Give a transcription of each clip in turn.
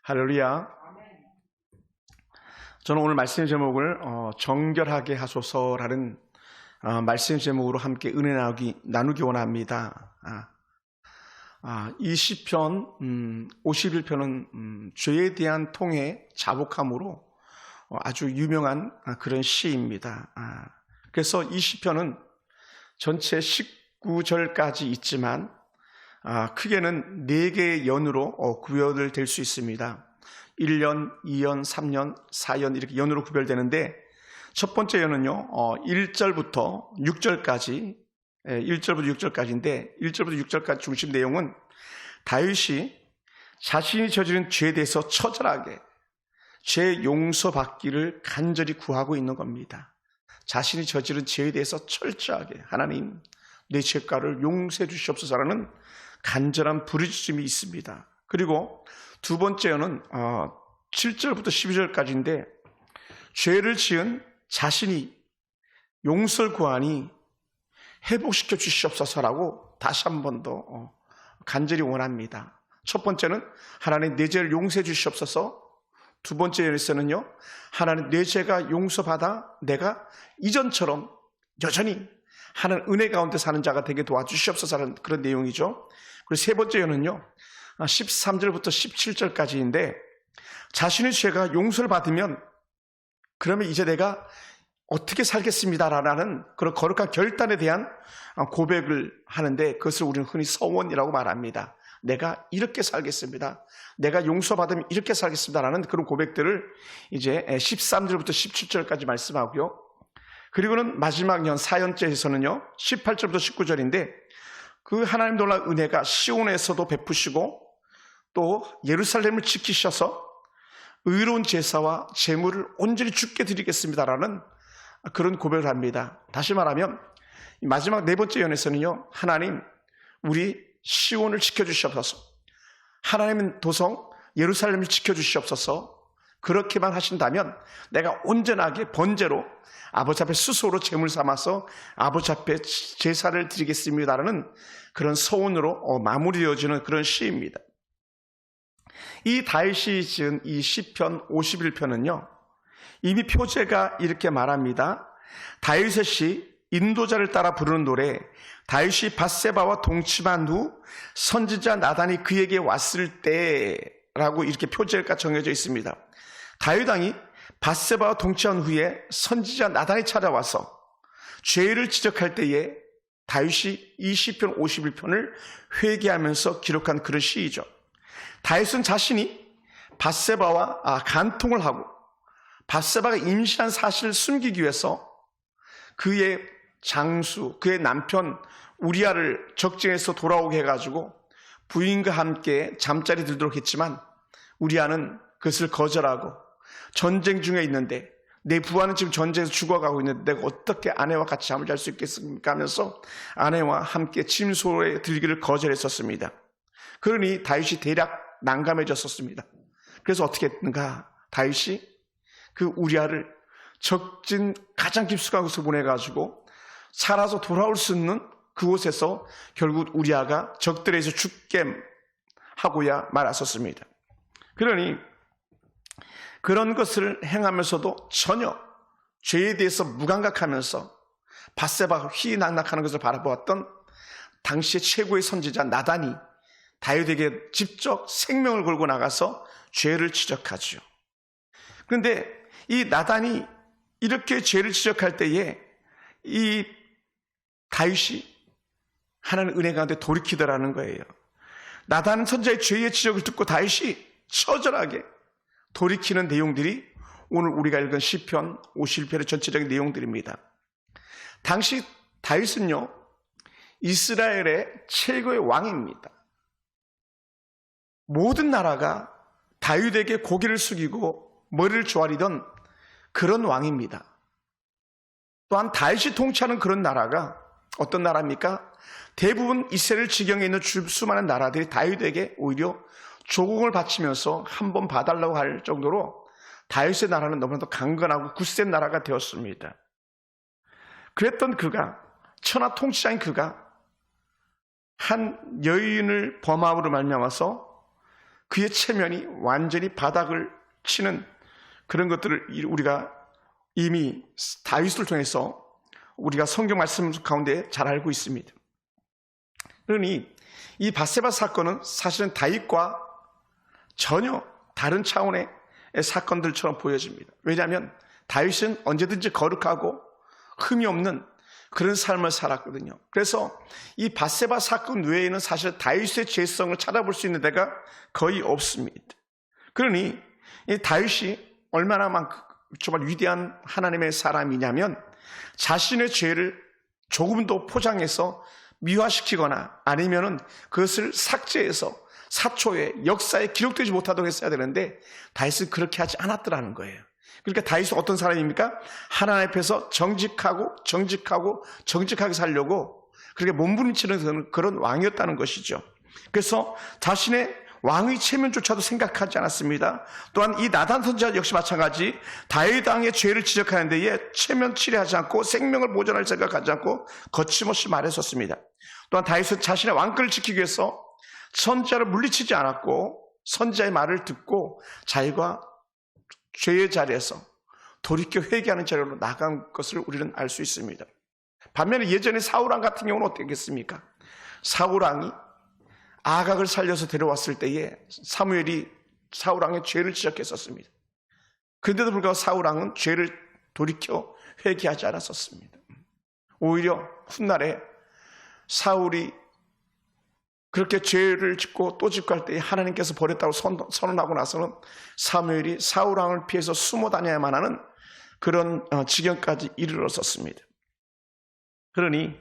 할렐루야. 저는 오늘 말씀 제목을 정결하게 하소서라는 말씀 제목으로 함께 은혜 나누기 원합니다. 이 시편 51편은 죄에 대한 통해 자복함으로 아주 유명한 그런 시입니다. 그래서 이 시편은 전체 19절까지 있지만 크게는 4개의 연으로 구별될 수 있습니다. 1년, 2년, 3년, 4년 이렇게 연으로 구별되는데 첫 번째 연은요 1절부터 6절까지 1절부터 6절까지인데 1절부터 6절까지 중심 내용은 다윗이 자신이 저지른 죄에 대해서 처절하게 죄 용서받기를 간절히 구하고 있는 겁니다. 자신이 저지른 죄에 대해서 철저하게 하나님 내 죄가를 용서해 주시옵소서라는 간절한 부르짖음이 있습니다. 그리고 두 번째는 7절부터 12절까지인데 죄를 지은 자신이 용서를 구하니 회복시켜 주시옵소서라고 다시 한 번 더 간절히 원합니다. 첫 번째는 하나님 내 죄를 용서해 주시옵소서. 두 번째 열에서는요 하나님 내 죄가 용서받아 내가 이전처럼 여전히 하나님 은혜 가운데 사는 자가 되게 도와주시옵소서라는 그런 내용이죠. 그리고 세 번째 연은요 13절부터 17절까지인데 자신의 죄가 용서를 받으면 그러면 이제 내가 어떻게 살겠습니다라는 그런 거룩한 결단에 대한 고백을 하는데 그것을 우리는 흔히 서원이라고 말합니다. 내가 이렇게 살겠습니다. 내가 용서받으면 이렇게 살겠습니다라는 그런 고백들을 이제 13절부터 17절까지 말씀하고요. 그리고는 마지막 년 4연째에서는요 18절부터 19절인데 그 하나님 놀라운 은혜가 시온에서도 베푸시고 또 예루살렘을 지키셔서 의로운 제사와 제물을 온전히 주께 드리겠습니다라는 그런 고백을 합니다. 다시 말하면 마지막 네 번째 연에서는요 하나님 우리 시온을 지켜주시옵소서, 하나님은 도성 예루살렘을 지켜주시옵소서. 그렇게만 하신다면 내가 온전하게 번제로 아버지 앞에 스스로 제물 삼아서 아버지 앞에 제사를 드리겠습니다라는 그런 서원으로 마무리되어지는 그런 시입니다. 이 다윗이 지은 이 시편 51편은요 이미 표제가 이렇게 말합니다. 다윗의 시 인도자를 따라 부르는 노래, 다윗이 밧세바와 동침한 후 선지자 나단이 그에게 왔을 때라고 이렇게 표제가 정해져 있습니다. 다윗 왕이 밧세바와 동침한 후에 선지자 나단이 찾아와서 죄를 지적할 때에 다윗이 이 시편 51편을 회개하면서 기록한 그런 시이죠. 다윗은 자신이 밧세바와 간통을 하고 밧세바가 임신한 사실을 숨기기 위해서 그의 장수, 그의 남편 우리아를 적진에서 돌아오게 해가지고 부인과 함께 잠자리 들도록 했지만 우리아는 그것을 거절하고 전쟁 중에 있는데 내 부하는 지금 전쟁에서 죽어가고 있는데 내가 어떻게 아내와 같이 잠을 잘 수 있겠습니까 하면서 아내와 함께 침소에 들기를 거절했었습니다. 그러니 다윗이 대략 난감해졌었습니다. 그래서 어떻게 했는가, 다윗이 그 우리아를 적진 가장 깊숙한 곳에 보내가지고 살아서 돌아올 수 있는 그곳에서 결국 우리아가 적들에서 죽게 하고야 말았었습니다. 그러니 그런 것을 행하면서도 전혀 죄에 대해서 무감각하면서 밧세바가 휘낙낙하는 것을 바라보았던 당시의 최고의 선지자 나단이 다윗에게 직접 생명을 걸고 나가서 죄를 지적하죠. 그런데 이 나단이 이렇게 죄를 지적할 때에 이 다윗이 하나님 은혜 가운데 돌이키더라는 거예요. 나단 선지자의 죄의 지적을 듣고 다윗이 처절하게 돌이키는 내용들이 오늘 우리가 읽은 시편 51편의 전체적인 내용들입니다. 당시 다윗은요 이스라엘의 최고의 왕입니다. 모든 나라가 다윗에게 고개를 숙이고 머리를 조아리던 그런 왕입니다. 또한 다윗이 통치하는 그런 나라가 어떤 나라입니까? 대부분 이스라엘 지경에 있는 수많은 나라들이 다윗에게 오히려 조공을 바치면서 한번 봐달라고 할 정도로 다윗의 나라는 너무나도 강건하고 굳센 나라가 되었습니다. 그랬던 그가, 천하 통치자인 그가 한 여인을 범함으로 말미암아서 그의 체면이 완전히 바닥을 치는 그런 것들을 우리가 이미 다윗을 통해서 우리가 성경 말씀 가운데 잘 알고 있습니다. 그러니 이 밧세바 사건은 사실은 다윗과 전혀 다른 차원의 사건들처럼 보여집니다. 왜냐하면 다윗은 언제든지 거룩하고 흠이 없는 그런 삶을 살았거든요. 그래서 이 밧세바 사건 외에는 사실 다윗의 죄성을 찾아볼 수 있는 데가 거의 없습니다. 그러니 이 다윗이 얼마나 정말 위대한 하나님의 사람이냐면 자신의 죄를 조금도 포장해서 미화시키거나 아니면은 그것을 삭제해서 사초에 역사에 기록되지 못하도록 했어야 되는데 다윗은 그렇게 하지 않았더라는 거예요. 그러니까 다윗은 어떤 사람입니까? 하나님 앞에서 정직하게 살려고 그렇게 몸부림치는 그런 왕이었다는 것이죠. 그래서 자신의 왕의 체면조차도 생각하지 않았습니다. 또한 이 나단 선지자 역시 마찬가지 다윗 왕의 죄를 지적하는 데에 체면 치레하지 않고 생명을 보존할 생각하지 않고 거침없이 말했었습니다. 또한 다윗은 자신의 왕권을 지키기 위해서 선지자를 물리치지 않았고 선지자의 말을 듣고 자기가 죄의 자리에서 돌이켜 회개하는 자리로 나간 것을 우리는 알 수 있습니다. 반면에 예전에 사울왕 같은 경우는 어떻겠습니까? 사울왕이 아각을 살려서 데려왔을 때에 사무엘이 사울왕의 죄를 지적했었습니다. 그런데도 불구하고 사울왕은 죄를 돌이켜 회개하지 않았었습니다. 오히려 훗날에 사울이 그렇게 죄를 짓고 또 짓고 할 때 하나님께서 버렸다고 선언하고 나서는 사무엘이 사울왕을 피해서 숨어 다녀야만 하는 그런 지경까지 이르렀었습니다. 그러니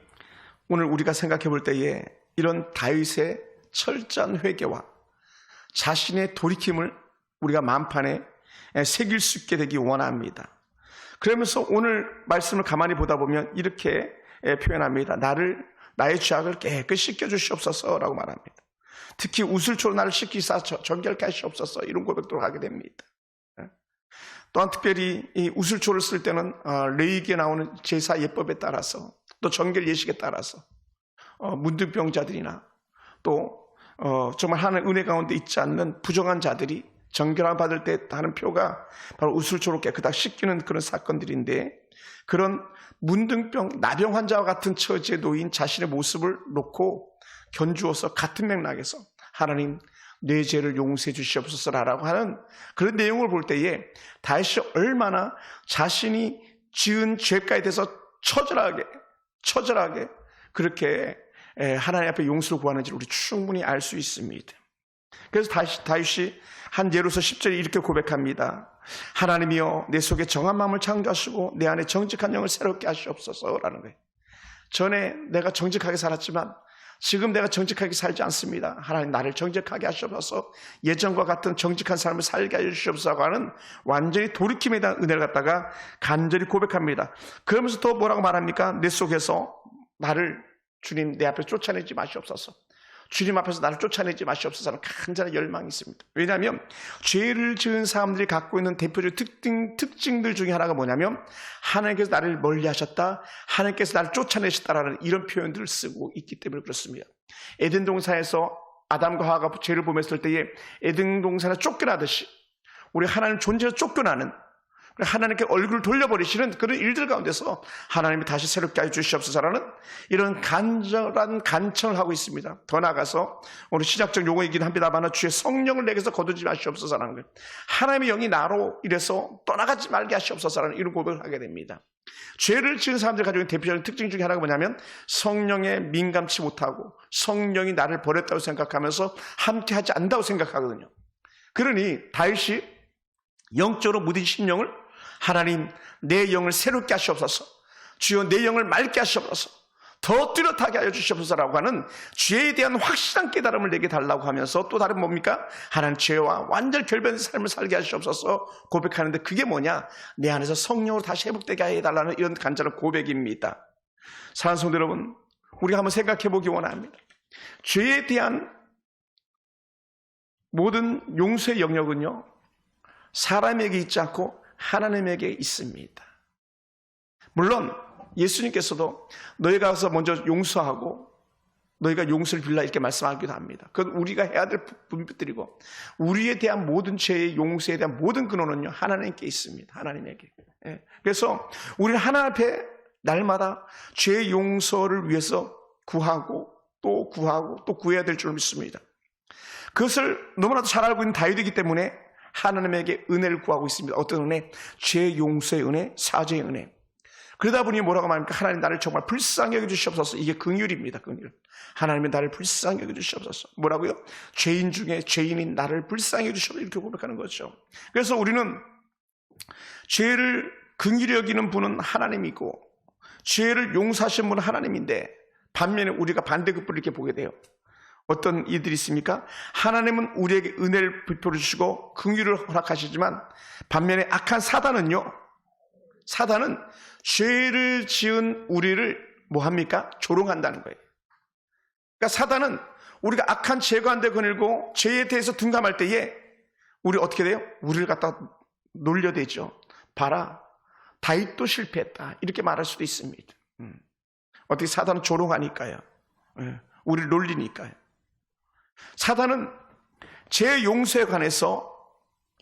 오늘 우리가 생각해 볼 때에 이런 다윗의 철저한 회개와 자신의 돌이킴을 우리가 만판에 새길 수 있게 되기 원합니다. 그러면서 오늘 말씀을 가만히 보다 보면 이렇게 표현합니다. 나의 죄악을 깨끗이 씻겨주시옵소서라고 말합니다. 특히 우슬초로 나를 씻기사 정결케 하시옵소서 이런 고백도 하게 됩니다. 또한 특별히 이 우슬초를 쓸 때는 레위기에 나오는 제사 예법에 따라서 또 정결 예식에 따라서 문둥병자들이나 또 정말 하나님의 은혜 가운데 있지 않는 부정한 자들이 정결함 받을 때 하는 표가 바로 우슬초로 깨끗하게 씻기는 그런 사건들인데 그런 문둥병, 나병 환자와 같은 처지에 놓인 자신의 모습을 놓고 견주어서 같은 맥락에서 하나님 내 죄를 용서해 주시옵소서라고 하는 그런 내용을 볼 때에 다윗이 얼마나 자신이 지은 죄가에 대해서 처절하게 그렇게 하나님 앞에 용서를 구하는지를 우리 충분히 알 수 있습니다. 그래서 다윗이 한 예로서 10절에 이렇게 고백합니다. 하나님이여 내 속에 정한 마음을 창조하시고 내 안에 정직한 영을 새롭게 하시옵소서라는 거예요. 전에 내가 정직하게 살았지만 지금 내가 정직하게 살지 않습니다. 하나님 나를 정직하게 하시옵소서 예전과 같은 정직한 삶을 살게 해주시옵소서 하는 완전히 돌이킴에 대한 은혜를 갖다가 간절히 고백합니다. 그러면서 또 뭐라고 말합니까? 내 속에서 나를 주님 내 앞에 쫓아내지 마시옵소서. 주님 앞에서 나를 쫓아내지 마시옵소서는 간절한 열망이 있습니다. 왜냐하면 죄를 지은 사람들이 갖고 있는 대표적 특징들 중에 하나가 뭐냐면 하나님께서 나를 멀리하셨다, 하나님께서 나를 쫓아내셨다라는 이런 표현들을 쓰고 있기 때문에 그렇습니다. 에덴 동산에서 아담과 하와가 죄를 범했을 때에 에덴 동산에 쫓겨나듯이 우리 하나님 존재에서 쫓겨나는 하나님께 얼굴을 돌려버리시는 그런 일들 가운데서 하나님이 다시 새롭게 하여 주시옵소서라는 이런 간절한 간청을 하고 있습니다. 더 나아가서 오늘 시작적 용어이긴 합니다만 주의 성령을 내게서 거두지 마시옵소서라는 거예요. 하나님의 영이 나로 이래서 떠나가지 말게 하시옵소서라는 이런 고백을 하게 됩니다. 죄를 지은 사람들이 가지고 있는 대표적인 특징 중에 하나가 뭐냐면 성령에 민감치 못하고 성령이 나를 버렸다고 생각하면서 함께하지 않는다고 생각하거든요. 그러니 다윗이 영적으로 무딘 심령을 하나님 내 영을 새롭게 하시옵소서, 주여 내 영을 맑게 하시옵소서, 더 뚜렷하게 하여 주시옵소서라고 하는 죄에 대한 확실한 깨달음을 내게 달라고 하면서 또 다른 뭡니까? 하나님 죄와 완전 결변된 삶을 살게 하시옵소서 고백하는데 그게 뭐냐? 내 안에서 성령으로 다시 회복되게 해달라는 이런 간절한 고백입니다. 사랑하는 성도 여러분, 우리가 한번 생각해 보기 원합니다. 죄에 대한 모든 용서의 영역은요 사람에게 있지 않고 하나님에게 있습니다. 물론 예수님께서도 너희가 가서 먼저 용서하고 너희가 용서를 빌라 이렇게 말씀하기도 합니다. 그건 우리가 해야 될 분들이고 우리에 대한 모든 죄의 용서에 대한 모든 근원은요 하나님께 있습니다. 하나님에게. 그래서 우리는 하나님 앞에 날마다 죄의 용서를 위해서 구하고 또 구해야 될 줄 믿습니다. 그것을 너무나도 잘 알고 있는 다윗이기 때문에 하나님에게 은혜를 구하고 있습니다. 어떤 은혜? 죄 용서의 은혜, 사죄의 은혜. 그러다 보니 뭐라고 말합니까? 하나님 나를 정말 불쌍히 여겨주시옵소서. 이게 긍휼입니다. 긍휼. 하나님이 나를 불쌍히 여겨주시옵소서. 뭐라고요? 죄인 중에 죄인인 나를 불쌍히 여겨주시옵소서. 이렇게 고백하는 거죠. 그래서 우리는 죄를 긍휼히 여기는 분은 하나님이고 죄를 용서하시는 분은 하나님인데 반면에 우리가 반대급부를 이렇게 보게 돼요. 어떤 이들이 있습니까? 하나님은 우리에게 은혜를 베풀어 주시고 긍휼을 허락하시지만 반면에 악한 사단은요, 사단은 죄를 지은 우리를 뭐합니까? 조롱한다는 거예요. 그러니까 사단은 우리가 악한 죄 가운데 거닐고 죄에 대해서 둔감할 때에 우리 어떻게 돼요? 우리를 갖다 놀려대죠. 봐라, 다윗도 실패했다 이렇게 말할 수도 있습니다. 어떻게 사단은 조롱하니까요. 우리를 놀리니까요. 사단은 죄 용서에 관해서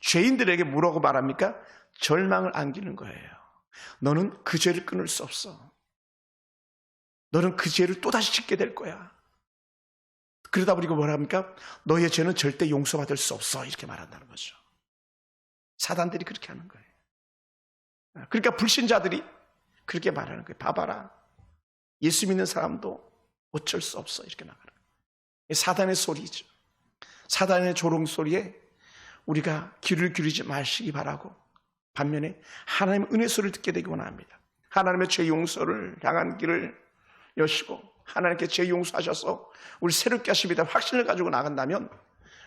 죄인들에게 뭐라고 말합니까? 절망을 안기는 거예요. 너는 그 죄를 끊을 수 없어. 너는 그 죄를 또다시 짓게 될 거야. 그러다 보니까 뭐라 합니까? 너의 죄는 절대 용서받을 수 없어. 이렇게 말한다는 거죠. 사단들이 그렇게 하는 거예요. 그러니까 불신자들이 그렇게 말하는 거예요. 봐봐라. 예수 믿는 사람도 어쩔 수 없어. 이렇게 나가는 거예요. 사단의 소리죠. 사단의 조롱 소리에 우리가 귀를 기울이지 마시기 바라고 반면에 하나님의 은혜 소리를 듣게 되기 원합니다. 하나님의 죄 용서를 향한 길을 여시고 하나님께 죄 용서하셔서 우리 새롭게 하심에 대한 확신을 가지고 나간다면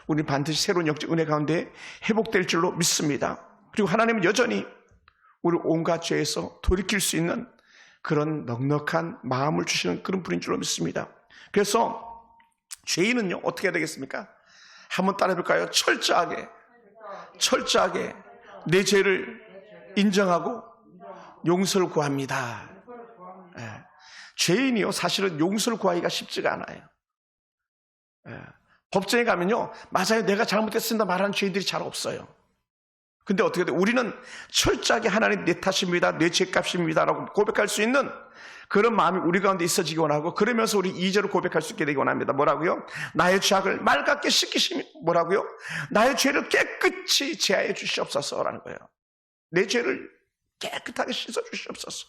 우리는 반드시 새로운 역적 은혜 가운데 회복될 줄로 믿습니다. 그리고 하나님은 여전히 우리 온갖 죄에서 돌이킬 수 있는 그런 넉넉한 마음을 주시는 그런 분인 줄로 믿습니다. 그래서 죄인은요 어떻게 해야 되겠습니까? 한번 따라해볼까요? 철저하게 내 죄를 인정하고 용서를 구합니다. 죄인이요 사실은 용서를 구하기가 쉽지가 않아요. 법정에 가면요 맞아요 내가 잘못했습니다 말하는 죄인들이 잘 없어요. 근데 어떻게 돼? 우리는 철저하게 하나님 내 탓입니다 내 죄값입니다 라고 고백할 수 있는 그런 마음이 우리 가운데 있어지기 원하고 그러면서 우리 2절을 고백할 수 있게 되기 원합니다. 뭐라고요? 나의 죄악을 맑게 씻기시며 뭐라고요? 나의 죄를 깨끗이 제하여 주시옵소서라는 거예요. 내 죄를 깨끗하게 씻어 주시옵소서.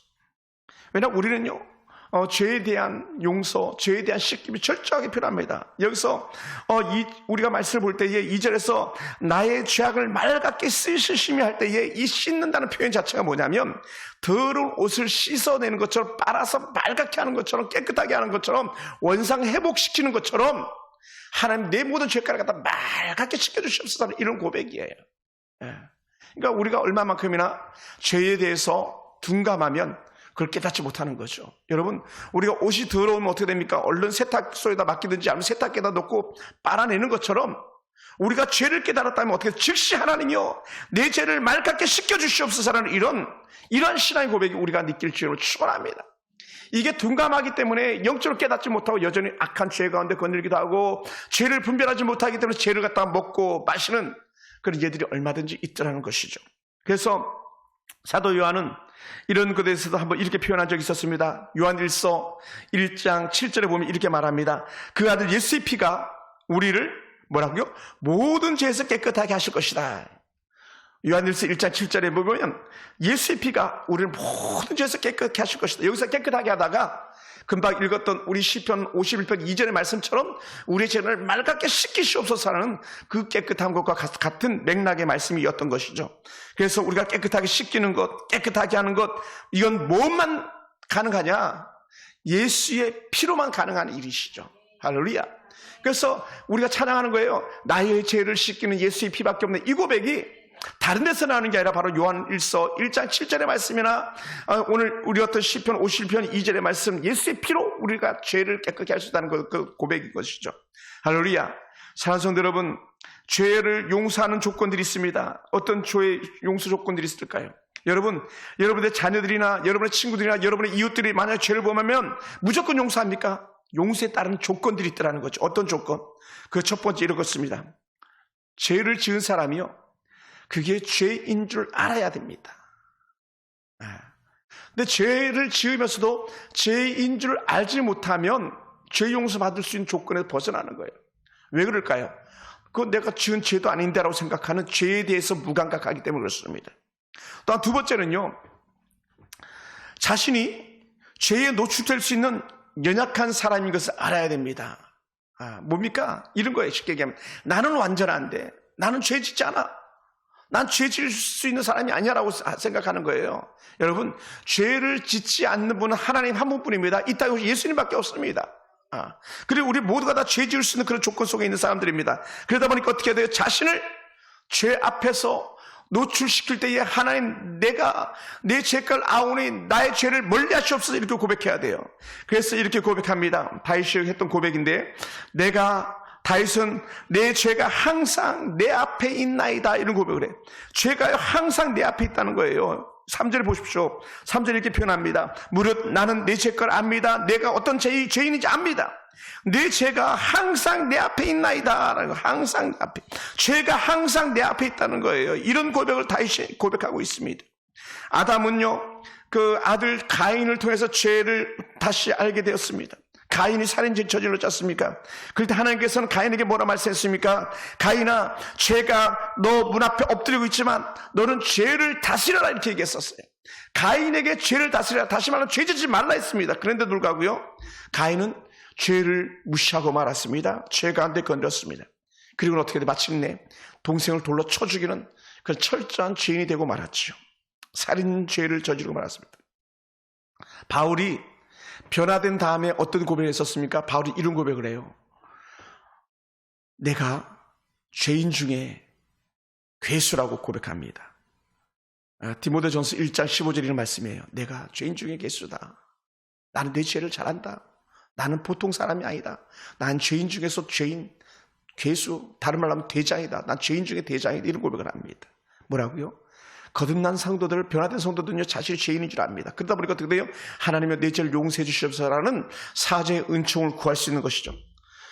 왜냐하면 우리는요 죄에 대한 용서, 죄에 대한 씻김이 철저하게 필요합니다. 여기서 우리가 말씀을 볼 때에 2절에서 나의 죄악을 맑게 씻으시며 할 때에 이 씻는다는 표현 자체가 뭐냐면 더러운 옷을 씻어내는 것처럼 빨아서 맑게 하는 것처럼 깨끗하게 하는 것처럼 원상 회복시키는 것처럼 하나님 내 모든 죄가를 갖다 맑게 씻겨주시옵소서 이런 고백이에요. 그러니까 우리가 얼마만큼이나 죄에 대해서 둔감하면 그걸 깨닫지 못하는 거죠. 여러분 우리가 옷이 더러우면 어떻게 됩니까? 얼른 세탁소에다 맡기든지 아니면 세탁기에다 넣고 빨아내는 것처럼 우리가 죄를 깨달았다면 어떻게 즉시 하나님이요 내 죄를 맑게 씻겨주시옵소서라는 이런 신앙의 고백이 우리가 느낄 줄로 축원합니다. 이게 둔감하기 때문에 영적으로 깨닫지 못하고 여전히 악한 죄 가운데 거닐기도 하고 죄를 분별하지 못하기 때문에 죄를 갖다가 먹고 마시는 그런 예들이 얼마든지 있더라는 것이죠. 그래서 사도 요한은 이런 것에 대해서도 한번 이렇게 표현한 적이 있었습니다. 요한일서 1장 7절에 보면 이렇게 말합니다. 그 아들 예수의 피가 우리를 뭐라고요? 모든 죄에서 깨끗하게 하실 것이다. 요한일서 1장 7절에 보면 예수의 피가 우리를 모든 죄에서 깨끗하게 하실 것이다. 여기서 깨끗하게 하다가 금방 읽었던 우리 시편 51편 2절의 말씀처럼 우리의 죄를 맑게 씻기시옵소서라는 그 깨끗한 것과 같은 맥락의 말씀이었던 것이죠. 그래서 우리가 깨끗하게 씻기는 것, 깨끗하게 하는 것, 이건 뭐만 가능하냐? 예수의 피로만 가능한 일이시죠. 할렐루야. 그래서 우리가 찬양하는 거예요. 나의 죄를 씻기는 예수의 피밖에 없는 이 고백이 다른 데서 나오는 게 아니라 바로 요한일서 1장 7절의 말씀이나 오늘 우리 어떤 시편 51편 2절의 말씀 예수의 피로 우리가 죄를 깨끗게 할 수 있다는 그 고백인 것이죠. 할렐루야. 사랑하는 성도 여러분, 죄를 용서하는 조건들이 있습니다. 어떤 죄의 용서 조건들이 있을까요? 여러분의 자녀들이나 여러분의 친구들이나 여러분의 이웃들이 만약에 죄를 범하면 무조건 용서합니까? 용서에 따른 조건들이 있더라는 거죠. 어떤 조건? 그 첫 번째 이런 것입니다. 죄를 지은 사람이요, 그게 죄인 줄 알아야 됩니다. 근데 죄를 지으면서도 죄인 줄 알지 못하면 죄 용서 받을 수 있는 조건에서 벗어나는 거예요. 왜 그럴까요? 그건 내가 지은 죄도 아닌데라고 생각하는 죄에 대해서 무감각하기 때문에 그렇습니다. 또한 두 번째는요, 자신이 죄에 노출될 수 있는 연약한 사람인 것을 알아야 됩니다. 뭡니까? 이런 거예요. 쉽게 얘기하면 나는 완전한데, 나는 죄 짓지 않아, 난 죄 지을 수 있는 사람이 아니야라고 생각하는 거예요. 여러분, 죄를 짓지 않는 분은 하나님 한 분뿐입니다. 이 땅에 예수님밖에 없습니다. 그리고 우리 모두가 다 죄 지을 수 있는 그런 조건 속에 있는 사람들입니다. 그러다 보니까 어떻게 해야 돼요? 자신을 죄 앞에서 노출시킬 때에 하나님, 내가 내 죄를 아오니 나의 죄를 멀리 하시옵소서, 이렇게 고백해야 돼요. 그래서 이렇게 고백합니다. 다윗이 했던 고백인데, 다윗은 내 죄가 항상 내 앞에 있나이다, 이런 고백을 해. 죄가 항상 내 앞에 있다는 거예요. 3절을 보십시오. 3절 이렇게 표현합니다. 무릇 나는 내 죄를 압니다. 내가 어떤 죄인인지 압니다. 내 죄가 항상 내 앞에 있나이다. 항상 내 앞에. 죄가 항상 내 앞에 있다는 거예요. 이런 고백을 다윗이 고백하고 있습니다. 아담은요, 그 아들 가인을 통해서 죄를 다시 알게 되었습니다. 가인이 살인죄 저질렀지 않습니까? 그럴 때 하나님께서는 가인에게 뭐라 말씀했습니까? 가인아, 죄가 너 문 앞에 엎드리고 있지만 너는 죄를 다스려라, 이렇게 얘기했었어요. 가인에게 죄를 다스려라, 다시 말하면 죄 짓지 말라 했습니다. 그런데 불구하고요, 가인은 죄를 무시하고 말았습니다. 죄가 안 돼 건드렸습니다. 그리고 어떻게 돼? 마침내 동생을 돌로 쳐 죽이는 그런 철저한 죄인이 되고 말았죠. 살인죄를 저지르고 말았습니다. 바울이 변화된 다음에 어떤 고백을 했었습니까? 바울이 이런 고백을 해요. 내가 죄인 중에 괴수라고 고백합니다. 디모데전서 1장 15절 이런 말씀이에요. 내가 죄인 중에 괴수다. 나는 내 죄를 잘한다. 나는 보통 사람이 아니다. 난 죄인 중에서 죄인, 괴수, 다른 말로 하면 대장이다. 난 죄인 중에 대장이다. 이런 고백을 합니다. 뭐라고요? 거듭난 성도들, 변화된 성도들은요, 자신이 죄인인 줄 압니다. 그러다 보니까 어떻게 돼요? 하나님의 내 죄를 용서해 주시옵소서라는 사죄의 은총을 구할 수 있는 것이죠.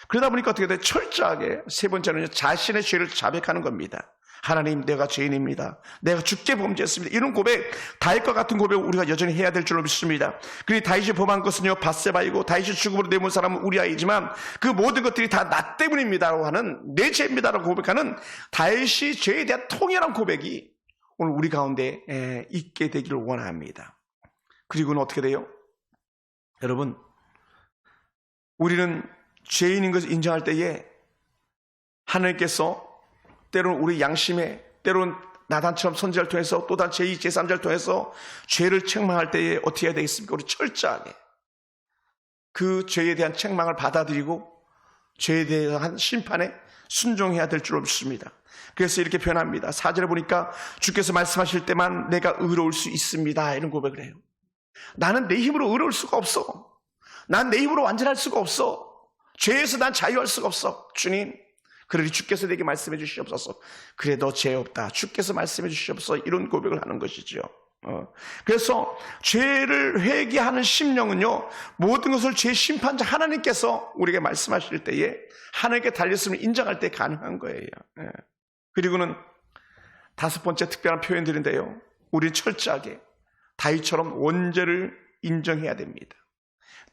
그러다 보니까 어떻게 돼요? 철저하게 세 번째는요, 자신의 죄를 자백하는 겁니다. 하나님, 내가 죄인입니다. 내가 주께 범죄했습니다. 이런 고백, 다윗과 같은 고백을 우리가 여전히 해야 될 줄로 믿습니다. 그리고 다윗이 범한 것은요, 밧세바이고 다윗이 죽음으로 내몬 사람은 우리아이지만 그 모든 것들이 다 나 때문입니다라고 하는, 내 죄입니다라고 고백하는 다윗이 죄에 대한 통일한 고백이 오늘 우리 가운데 있게 되기를 원합니다. 그리고는 어떻게 돼요? 여러분, 우리는 죄인인 것을 인정할 때에 하나님께서 때로는 우리 양심에, 때로는 나단처럼 선지자를 통해서, 또 다른 제2, 제3자를 통해서 죄를 책망할 때에 어떻게 해야 되겠습니까? 우리 철저하게 그 죄에 대한 책망을 받아들이고 죄에 대한 심판에 순종해야 될 줄로 믿습니다. 그래서 이렇게 표현합니다. 4절에 보니까 주께서 말씀하실 때만 내가 의로울 수 있습니다, 이런 고백을 해요. 나는 내 힘으로 의로울 수가 없어. 난 내 힘으로 완전할 수가 없어. 죄에서 난 자유할 수가 없어. 주님, 그러니 주께서 내게 말씀해 주시옵소서. 그래, 너 죄 없다, 주께서 말씀해 주시옵소서, 이런 고백을 하는 것이죠. 그래서 죄를 회개하는 심령은요, 모든 것을 죄 심판자 하나님께서 우리에게 말씀하실 때에 하나님께 달렸음을 인정할 때 가능한 거예요. 그리고는 다섯 번째 특별한 표현들인데요, 우리는 철저하게 다윗처럼 원죄를 인정해야 됩니다.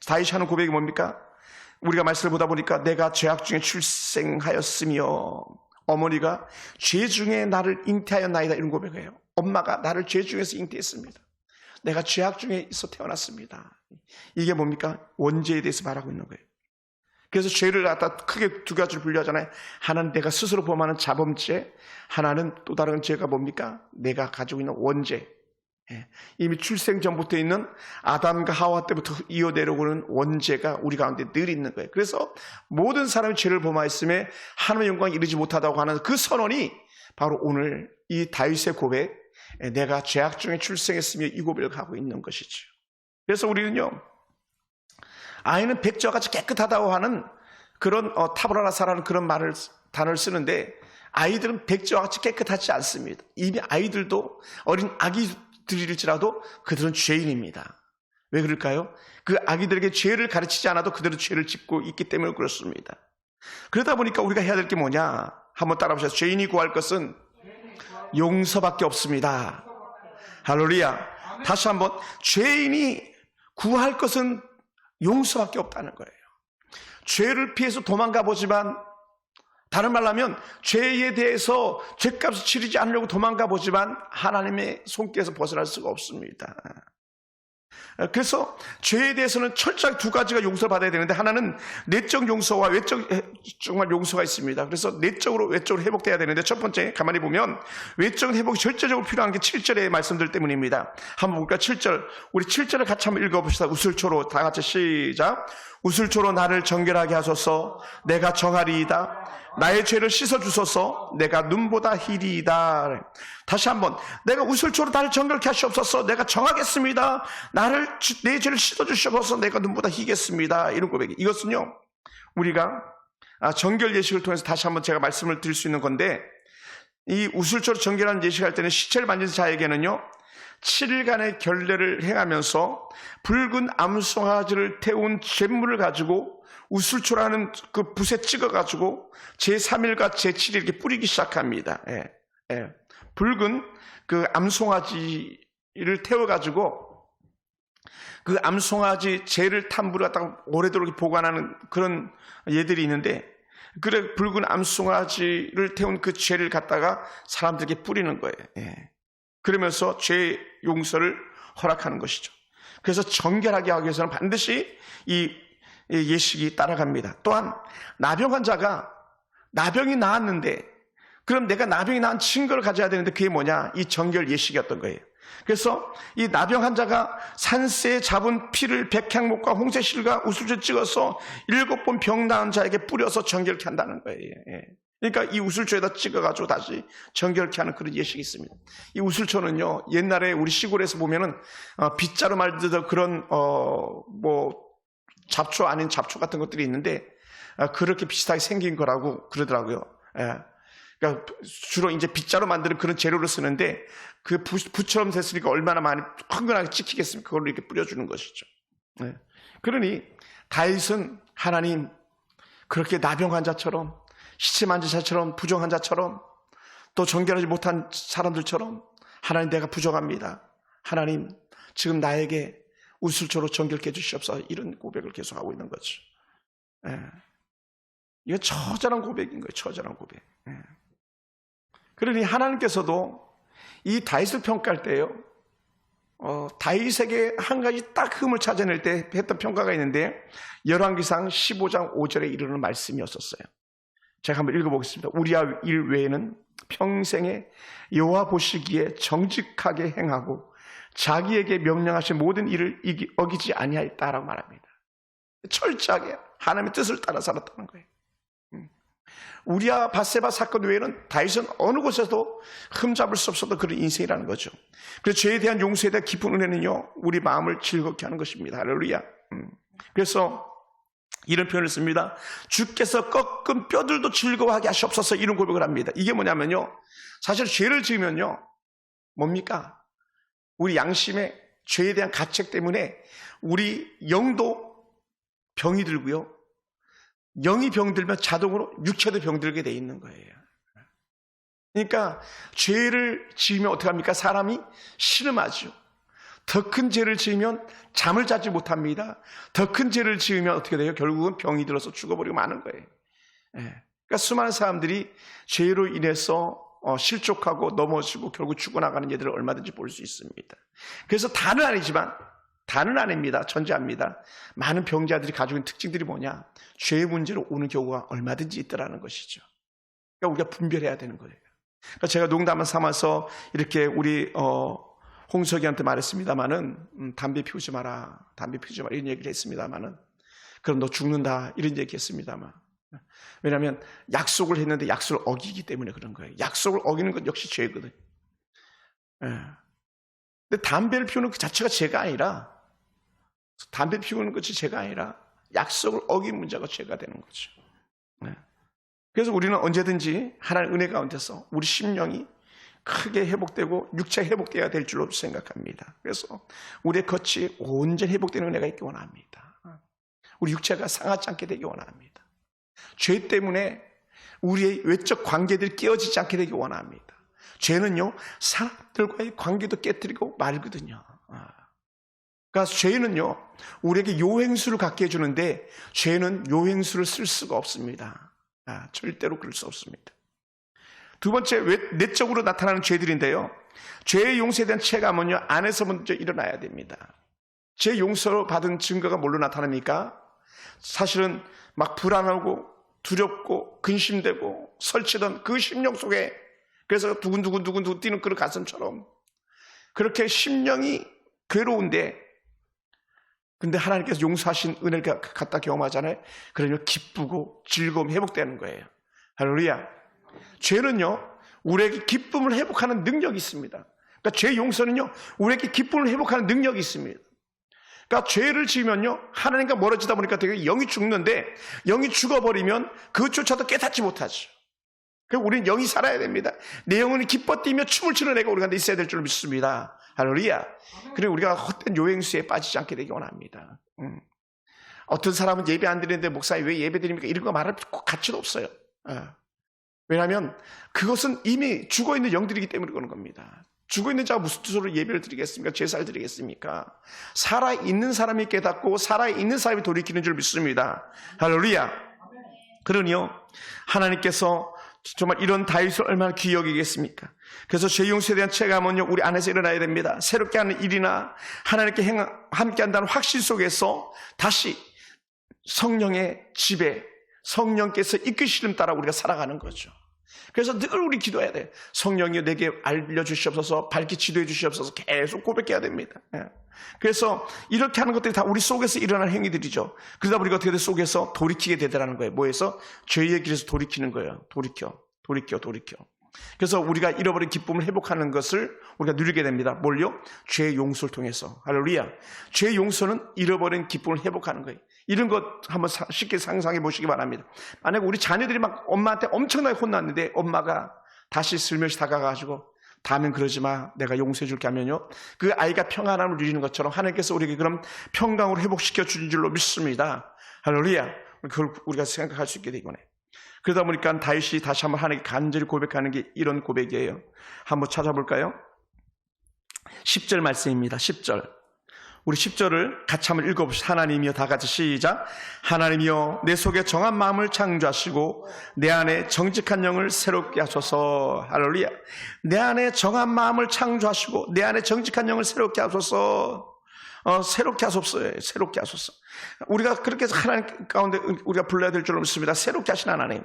다윗이 하는 고백이 뭡니까? 우리가 말씀을 보다 보니까 내가 죄악 중에 출생하였으며 어머니가 죄 중에 나를 잉태하였나이다, 이런 고백이에요. 엄마가 나를 죄 중에서 잉태했습니다. 내가 죄악 중에 있어 태어났습니다. 이게 뭡니까? 원죄에 대해서 말하고 있는 거예요. 그래서 죄를 갖다 크게 두 가지로 분류하잖아요. 하나는 내가 스스로 범하는 자범죄, 하나는 또 다른 죄가 뭡니까? 내가 가지고 있는 원죄. 이미 출생 전부터 있는 아담과 하와 때부터 이어 내려오는 원죄가 우리 가운데 늘 있는 거예요. 그래서 모든 사람이 죄를 범하였음에 하나님의 영광에 이르지 못하다고 하는 그 선언이 바로 오늘 이 다윗의 고백, 내가 죄악 중에 출생했으며, 이 고백을 하고 있는 것이죠. 그래서 우리는요, 아이는 백조와 같이 깨끗하다고 하는 그런 타브라라사라는 그런 단어를 쓰는데, 아이들은 백조와 같이 깨끗하지 않습니다. 이미 아이들도, 어린 아기들일지라도 그들은 죄인입니다. 왜 그럴까요? 그 아기들에게 죄를 가르치지 않아도 그대로 죄를 짓고 있기 때문에 그렇습니다. 그러다 보니까 우리가 해야 될 게 뭐냐? 한번 따라보세요. 죄인이 구할 것은 용서밖에 없습니다. 할렐루야. 다시 한번, 죄인이 구할 것은 용서밖에 없다는 거예요. 죄를 피해서 도망가 보지만, 다른 말로 하면 죄에 대해서 죄값을 치르지 않으려고 도망가 보지만 하나님의 손길에서 벗어날 수가 없습니다. 그래서 죄에 대해서는 철저하게 두 가지가 용서를 받아야 되는데, 하나는 내적 용서와 외적 정말 용서가 있습니다. 그래서 내적으로 외적으로 회복돼야 되는데, 첫 번째 가만히 보면 외적 회복이 절대적으로 필요한 게 7절의 말씀들 때문입니다. 한번 볼까요? 7절. 우리 7절을 같이 한번 읽어봅시다. 우슬초로 다 같이 시작. 우슬초로 나를 정결하게 하소서. 내가 정하리이다. 나의 죄를 씻어주소서. 내가 눈보다 희리이다. 다시 한번, 내가 우슬초로 나를 정결케 하시옵소서. 내가 정하겠습니다. 내 죄를 씻어주시옵소서. 내가 눈보다 희겠습니다. 이런 고백이. 이것은요, 우리가 정결 예식을 통해서 다시 한번 제가 말씀을 드릴 수 있는 건데, 이 우슬초로 정결하는 예식할 때는 시체를 만진 자에게는요, 7일간의 결례를 행하면서 붉은 암송아지를 태운 잿물을 가지고 우슬초라는 그 붓에 찍어가지고 제3일과 제7일 이렇게 뿌리기 시작합니다. 붉은 그 암송아지를 태워가지고 그 암송아지 재를 탄 물을 갖다가 오래도록 보관하는 그런 예들이 있는데, 그래 붉은 암송아지를 태운 그 죄를 갖다가 사람들에게 뿌리는 거예요. 그러면서 죄 용서를 허락하는 것이죠. 그래서 정결하게 하기 위해서는 반드시 이 예식이 따라갑니다. 또한 나병 환자가 나병이 나았는데, 그럼 내가 나병이 나은 증거를 가져야 되는데 그게 뭐냐? 이 정결 예식이었던 거예요. 그래서 이 나병 환자가 산새에 잡은 피를 백향목과 홍새실과 우슬초에 찍어서 7번 병 나은 자에게 뿌려서 정결케 한다는 거예요. 그러니까 이 우슬초에다 찍어가지고 다시 정결케 하는 그런 예식이 있습니다. 이 우슬초는요, 옛날에 우리 시골에서 보면은 빗자루 말듯 그런 잡초 아닌 잡초 같은 것들이 있는데, 그렇게 비슷하게 생긴 거라고 그러더라고요. 그러니까 주로 이제 빗자루 만드는 그런 재료를 쓰는데, 그 붓처럼 됐으니까 얼마나 많이 흥건하게 찍히겠습니까? 그걸 이렇게 뿌려주는 것이죠. 그러니 다윗은 하나님, 그렇게 나병 환자처럼, 시체 만진 자처럼, 부정한 자처럼, 또 정결하지 못한 사람들처럼, 하나님 내가 부정합니다. 하나님 지금 나에게 우슬초로 정결케 해주시옵소서. 이런 고백을 계속하고 있는 거죠. 이거 처절한 고백인 거예요. 처절한 고백. 그러니 하나님께서도 이 다윗을 평가할 때요, 다윗에게 한 가지 딱 흠을 찾아낼 때 했던 평가가 있는데, 열왕기상 15장 5절에 이르는 말씀이었었어요. 제가 한번 읽어보겠습니다. 우리야 일 외에는 평생에 여호와 보시기에 정직하게 행하고 자기에게 명령하신 모든 일을 어기지 아니하였다라고 말합니다. 철저하게 하나님의 뜻을 따라 살았다는 거예요. 우리아 밧세바 사건 외에는 다윗은 어느 곳에서도 흠잡을 수 없었던 그런 인생이라는 거죠. 그래서 죄에 대한 용서에 대한 깊은 은혜는요, 우리 마음을 즐겁게 하는 것입니다. 할렐루야. 그래서 이런 표현을 씁니다. 주께서 꺾은 뼈들도 즐거워하게 하시옵소서. 이런 고백을 합니다. 이게 뭐냐면요, 사실 죄를 지으면요, 뭡니까? 우리 양심의 죄에 대한 가책 때문에 우리 영도 병이 들고요, 영이 병들면 자동으로 육체도 병들게 돼 있는 거예요. 그러니까 죄를 지으면 어떻게 합니까? 사람이 신음하죠. 더 큰 죄를 지으면 잠을 자지 못합니다. 더 큰 죄를 지으면 어떻게 돼요? 결국은 병이 들어서 죽어버리고 마는 거예요. 그러니까 수많은 사람들이 죄로 인해서 실족하고 넘어지고 결국 죽어나가는 예들을 얼마든지 볼 수 있습니다. 그래서 다는 아닙니다. 전제합니다. 많은 병자들이 가지고 있는 특징들이 뭐냐? 죄의 문제로 오는 경우가 얼마든지 있더라는 것이죠. 그러니까 우리가 분별해야 되는 거예요. 그러니까 제가 농담을 삼아서 이렇게 우리 홍석이한테 말했습니다마는, 담배 피우지 마라 이런 얘기를 했습니다마는, 그럼 너 죽는다 이런 얘기 했습니다만, 왜냐하면 약속을 했는데 약속을 어기기 때문에 그런 거예요. 약속을 어기는 건 역시 죄거든. 근데 담배를 피우는 그 자체가 죄가 아니라, 담배 피우는 것이 죄가 아니라 약속을 어긴 문제가 죄가 되는 거죠. 그래서 우리는 언제든지 하나님의 은혜 가운데서 우리 심령이 크게 회복되고 육체가 회복되어야 될 줄로 생각합니다. 그래서 우리의 겉이 온전히 회복되는 은혜가 있기 원합니다. 우리 육체가 상하지 않게 되기 원합니다. 죄 때문에 우리의 외적 관계들이 깨어지지 않게 되기 원합니다. 죄는요, 사람들과의 관계도 깨뜨리고 말거든요. 그러니까 죄는요, 우리에게 요행수를 갖게 해주는데 죄는 요행수를 쓸 수가 없습니다. 절대로 그럴 수 없습니다. 두 번째, 내적으로 나타나는 죄들인데요, 죄의 용서에 대한 체감은요, 안에서 먼저 일어나야 됩니다. 죄 용서를 받은 증거가 뭘로 나타납니까? 사실은 막 불안하고 두렵고 근심되고 설치던 그 심령 속에, 그래서 두근두근 뛰는 그런 가슴처럼 그렇게 심령이 괴로운데, 근데 하나님께서 용서하신 은혜를 갖다 경험하잖아요. 그러면 기쁘고 즐거움이 회복되는 거예요. 할렐루야. 죄는요, 우리에게 기쁨을 회복하는 능력이 있습니다. 그러니까 죄 용서는요, 우리에게 기쁨을 회복하는 능력이 있습니다. 그러니까 죄를 지으면요, 하나님과 멀어지다 보니까 되게 영이 죽는데, 영이 죽어버리면 그것조차도 깨닫지 못하죠. 그래서 우리는 영이 살아야 됩니다. 내 영혼이 기뻐 뛰며 춤을 추는 애가 우리 가운데 있어야 될 줄 믿습니다. 할렐루야. 그리고 우리가 헛된 요행수에 빠지지 않게 되기 원합니다. 어떤 사람은 예배 안 드리는데 목사님 왜 예배 드립니까? 이런 거 말할 가치도 없어요. 왜냐하면 그것은 이미 죽어있는 영들이기 때문에 그런 겁니다. 죽어있는 자가 무슨 뜻으로 예배를 드리겠습니까? 제사를 드리겠습니까? 살아있는 사람이 깨닫고 살아있는 사람이 돌이키는 줄 믿습니다. 할렐루야. 그러니요, 하나님께서 정말 이런 다윗을 얼마나 귀히 여기겠습니까? 그래서 죄 용서에 대한 체감은요, 우리 안에서 일어나야 됩니다. 새롭게 하는 일이나 하나님께 함께 한다는 확신 속에서 다시 성령의 지배, 성령께서 이끄시름 따라 우리가 살아가는 거죠. 그래서 늘 우리 기도해야 돼요. 성령이 내게 알려주시옵소서, 밝히 지도해 주시옵소서, 계속 고백해야 됩니다. 그래서 이렇게 하는 것들이 다 우리 속에서 일어나는 행위들이죠. 그러다 보니까 어떻게 돼? 속에서 돌이키게 되더라는 거예요. 뭐에서? 죄의 길에서 돌이키는 거예요. 돌이켜. 그래서 우리가 잃어버린 기쁨을 회복하는 것을 우리가 누리게 됩니다. 뭘요? 죄의 용서를 통해서. 할렐루야. 죄의 용서는 잃어버린 기쁨을 회복하는 거예요. 이런 것 한번 쉽게 상상해 보시기 바랍니다. 만약에 우리 자녀들이 막 엄마한테 엄청나게 혼났는데 엄마가 다시 슬며시 다가가가지고 다음엔 그러지 마, 내가 용서해 줄게 하면요, 그 아이가 평안함을 누리는 것처럼 하나님께서 우리에게 그런 평강으로 회복시켜 주는 줄로 믿습니다. 할렐루야. 그걸 우리가 생각할 수 있게 되거네. 그러다 보니까 다윗이 다시 한번 하나님께 간절히 고백하는 게 이런 고백이에요. 한번 찾아볼까요? 10절 말씀입니다. 10절. 우리 10절을 같이 한번 읽어봅시다. 하나님이여, 다 같이 시작. 하나님이여, 내 속에 정한 마음을 창조하시고 내 안에 정직한 영을 새롭게 하소서. 할렐루야. 내 안에 정한 마음을 창조하시고 내 안에 정직한 영을 새롭게 하소서. 새롭게 하소서. 새롭게 하소서. 우리가 그렇게 해서 하나님 가운데 우리가 불러야 될 줄로 믿습니다. 새롭게 하신 하나님.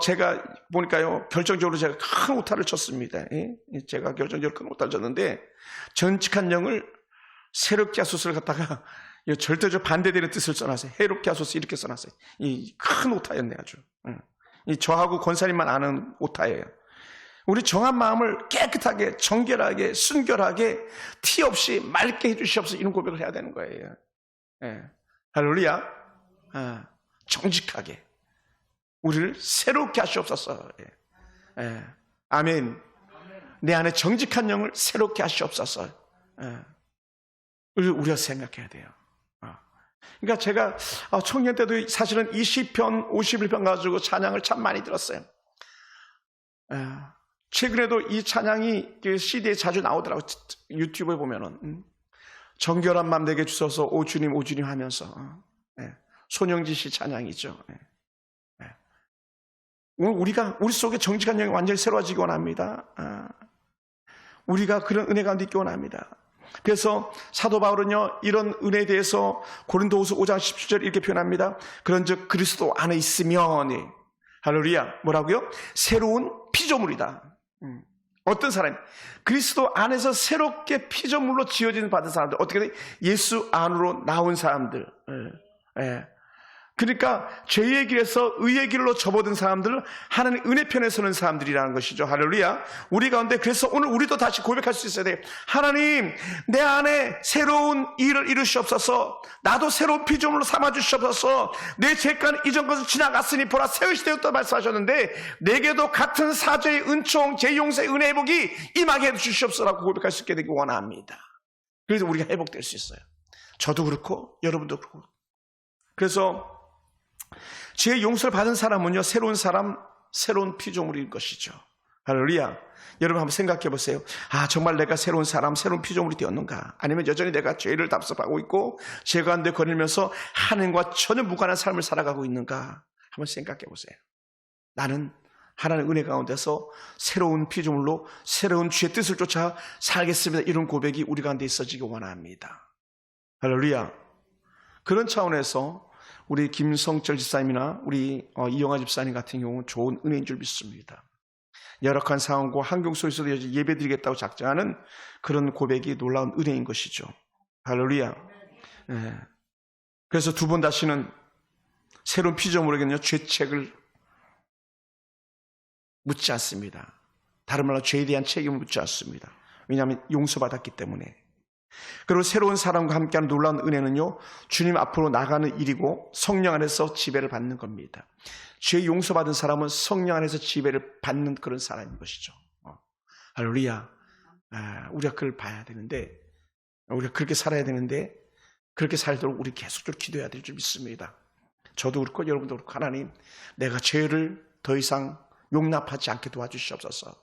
제가 보니까요, 결정적으로 제가 큰 오타를 쳤습니다. 제가 결정적으로 큰 오타를 쳤는데, 정직한 영을 새롭게 하소서를 갖다가 절대적으로 반대되는 뜻을 써놨어요. 해롭게 하소서 이렇게 써놨어요. 이 큰 오타였네, 아주. 저하고 권사님만 아는 오타예요. 우리 정한 마음을 깨끗하게, 정결하게, 순결하게, 티 없이 맑게 해주시옵소서, 이런 고백을 해야 되는 거예요. 할렐루야. 정직하게 우리를 새롭게 하시옵소서. 아멘. 내 안에 정직한 영을 새롭게 하시옵소서. 우리가 생각해야 돼요. 그러니까 제가 청년 때도 사실은 이 시편 51편 가지고 찬양을 참 많이 들었어요. 최근에도 이 찬양이 CD에 자주 나오더라고요. 유튜브에 보면은. 정결한 맘 되게 주셔서 오 주님 오 주님 하면서. 손영지 씨 찬양이죠. 우리 속에 정직한 영이 완전히 새로워지기 원합니다. 우리가 그런 은혜 가운데 있기 원합니다. 그래서 사도 바울은요, 이런 은혜에 대해서 고린도후서 5장 17절 이렇게 표현합니다. 그런즉 그리스도 안에 있으면, 할렐루야, 뭐라고요? 새로운 피조물이다. 어떤 사람이 그리스도 안에서 새롭게 피조물로 지어진 받은 사람들, 어떻게 돼? 예수 안으로 나온 사람들. 그러니까 죄의 길에서 의의 길로 접어든 사람들, 하나님 은혜 편에 서는 사람들이라는 것이죠. 할렐루야. 우리 가운데 그래서 오늘 우리도 다시 고백할 수 있어야 돼요. 하나님, 내 안에 새로운 일을 이루시옵소서. 나도 새로운 피조물로 삼아주시옵소서. 내 죄가는 이전 것을 지나갔으니 보라 새 것이 되었다 말씀하셨는데, 내게도 같은 사죄의 은총, 제 용서의 은혜 회복이 임하게 해주시옵소서라고 고백할 수 있게 되기 원합니다. 그래서 우리가 회복될 수 있어요. 저도 그렇고 여러분도 그렇고. 그래서 죄의 용서를 받은 사람은요, 새로운 사람, 새로운 피조물일 것이죠. 할렐루야. 여러분 한번 생각해 보세요. 아, 정말 내가 새로운 사람, 새로운 피조물이 되었는가? 아니면 여전히 내가 죄를 답습하고 있고 죄 가운데 거닐면서 하나님과 전혀 무관한 삶을 살아가고 있는가? 한번 생각해 보세요. 나는 하나님의 은혜 가운데서 새로운 피조물로 새로운 주의 뜻을 쫓아 살겠습니다. 이런 고백이 우리 가운데 있어지기 원합니다. 할렐루야. 그런 차원에서 우리 김성철 집사님이나 우리 이영아 집사님 같은 경우는 좋은 은혜인 줄 믿습니다. 열악한 상황과 환경 속에서도 예배드리겠다고 작정하는 그런 고백이 놀라운 은혜인 것이죠. 할렐루야. 네. 그래서 두 번 다시는 새로운 피조물에게는요, 죄책을 묻지 않습니다. 다른 말로 죄에 대한 책임을 묻지 않습니다. 왜냐하면 용서받았기 때문에. 그리고 새로운 사람과 함께하는 놀라운 은혜는요, 주님 앞으로 나가는 일이고 성령 안에서 지배를 받는 겁니다. 죄 용서받은 사람은 성령 안에서 지배를 받는 그런 사람인 것이죠. 할렐루야. 우리가 그걸 봐야 되는데, 우리가 그렇게 살아야 되는데, 그렇게 살도록 우리 계속적으로 기도해야 될 줄 믿습니다. 저도 그렇고 여러분도 그렇고, 하나님, 내가 죄를 더 이상 용납하지 않게 도와주시옵소서.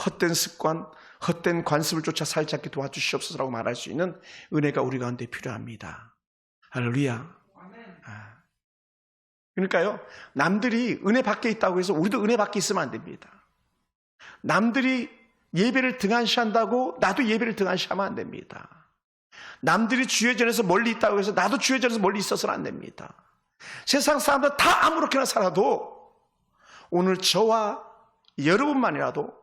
헛된 습관, 헛된 관습을 쫓아 살지 않게 도와주시옵소서라고 말할 수 있는 은혜가 우리 가운데 필요합니다. 할렐루야. 그러니까요, 남들이 은혜 밖에 있다고 해서 우리도 은혜 밖에 있으면 안 됩니다. 남들이 예배를 등한시한다고 나도 예배를 등한시하면 안 됩니다. 남들이 주의 전에서 멀리 있다고 해서 나도 주의 전에서 멀리 있어서는 안 됩니다. 세상 사람들 다 아무렇게나 살아도 오늘 저와 여러분만이라도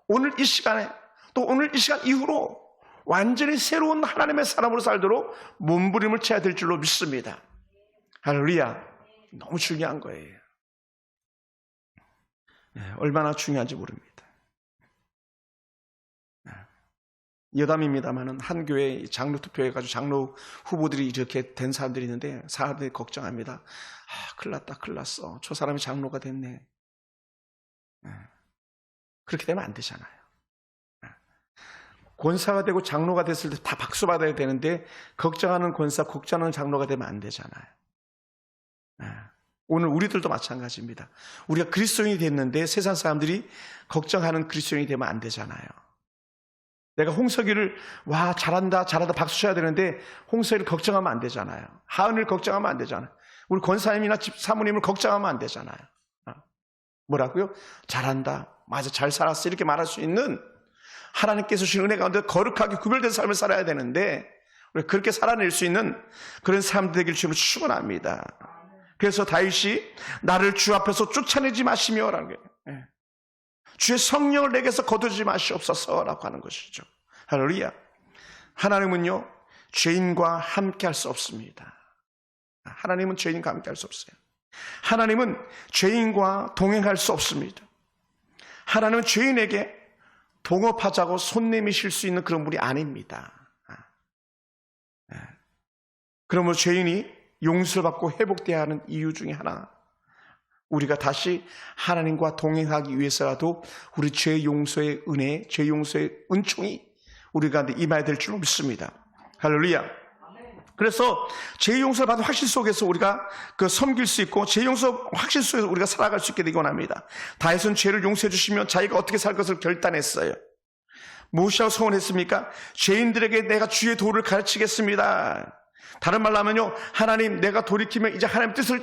오늘 이 시간에 또 오늘 이 시간 이후로 완전히 새로운 하나님의 사람으로 살도록 몸부림을 쳐야 될 줄로 믿습니다. 할렐루야. 너무 중요한 거예요. 네, 얼마나 중요한지 모릅니다. 네. 여담입니다만은 한 교회 장로 투표해가지고 장로 후보들이 이렇게 된 사람들이 있는데 사람들이 걱정합니다. 아, 큰일 났다, 큰일 났어. 저 사람이 장로가 됐네. 네. 그렇게 되면 안 되잖아요. 권사가 되고 장로가 됐을 때 다 박수 받아야 되는데 걱정하는 권사, 걱정하는 장로가 되면 안 되잖아요. 오늘 우리들도 마찬가지입니다. 우리가 그리스도인이 됐는데 세상 사람들이 걱정하는 그리스도인이 되면 안 되잖아요. 내가 홍석이를 와 잘한다 잘한다 박수 쳐야 되는데 홍석이를 걱정하면 안 되잖아요. 하은이를 걱정하면 안 되잖아요. 우리 권사님이나 사모님을 걱정하면 안 되잖아요. 뭐라고요? 잘한다, 맞아, 잘 살았어, 이렇게 말할 수 있는 하나님께서 주신 은혜 가운데 거룩하게 구별된 삶을 살아야 되는데 우리가 그렇게 살아낼 수 있는 그런 사람들 되기를 주님을 축원합니다. 그래서 다윗이 나를 주 앞에서 쫓아내지 마시며라는 거예요. 주의 성령을 내게서 거두지 마시옵소서라고 하는 것이죠. 할렐루야. 하나님은요, 죄인과 함께 할 수 없습니다. 하나님은 죄인과 함께 할 수 없어요. 하나님은 죄인과 동행할 수 없습니다. 하나님은 죄인에게 동업하자고 손 내미실 수 있는 그런 분이 아닙니다. 그러므로 죄인이 용서를 받고 회복되어야 하는 이유 중에 하나, 우리가 다시 하나님과 동행하기 위해서라도 우리 죄 용서의 은혜, 죄 용서의 은총이 우리 가운데 임해야 될 줄 믿습니다. 할렐루야. 그래서 죄 용서를 받은 확신 속에서 우리가 섬길 수 있고 죄 용서 확신 속에서 우리가 살아갈 수 있게 되기 원합니다. 다윗은 죄를 용서해 주시면 자기가 어떻게 살 것을 결단했어요. 무엇이라고 소원했습니까? 죄인들에게 내가 주의 도를 가르치겠습니다. 다른 말로 하면요, 하나님, 내가 돌이키면 이제 하나님 뜻을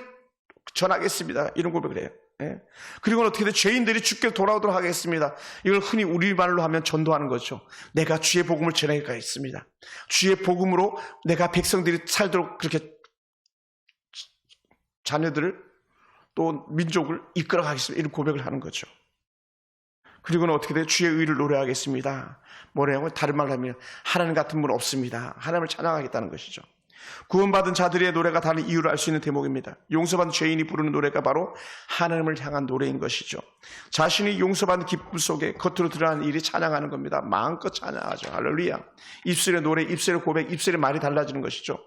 전하겠습니다. 이런 고백을 해요. 예. 그리고는 어떻게 돼? 죄인들이 주께 돌아오도록 하겠습니다. 이걸 흔히 우리말로 하면 전도하는 거죠. 내가 주의 복음을 전해가겠습니다. 주의 복음으로 내가 백성들이 살도록 그렇게 자녀들을 또 민족을 이끌어가겠습니다. 이런 고백을 하는 거죠. 그리고는 어떻게 돼요? 주의 의를 노래하겠습니다. 뭐라고? 다른 말로 하면 하나님 같은 분 없습니다. 하나님을 찬양하겠다는 것이죠. 구원받은 자들의 노래가 다른 이유를 알 수 있는 대목입니다. 용서받은 죄인이 부르는 노래가 바로 하나님을 향한 노래인 것이죠. 자신이 용서받은 기쁨 속에 겉으로 드러나는 일이 찬양하는 겁니다. 마음껏 찬양하죠. 할렐루야. 입술의 노래, 입술의 고백, 입술의 말이 달라지는 것이죠.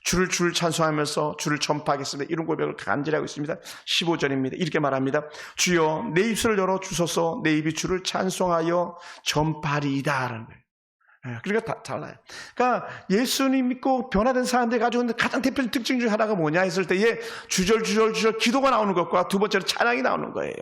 주를 찬송하면서 주를 전파하겠습니다. 이런 고백을 간절히 하고 있습니다. 15절입니다. 이렇게 말합니다. 주여 내 입술을 열어 주소서. 내 입이 주를 찬송하여 전파리이다 라는 거예요. 그러니까 다 달라요. 그러니까 예수님 믿고 변화된 사람들이 가지고 있는 가장 대표적인 특징 중에 하나가 뭐냐 했을 때에 주절 기도가 나오는 것과 두 번째로 찬양이 나오는 거예요.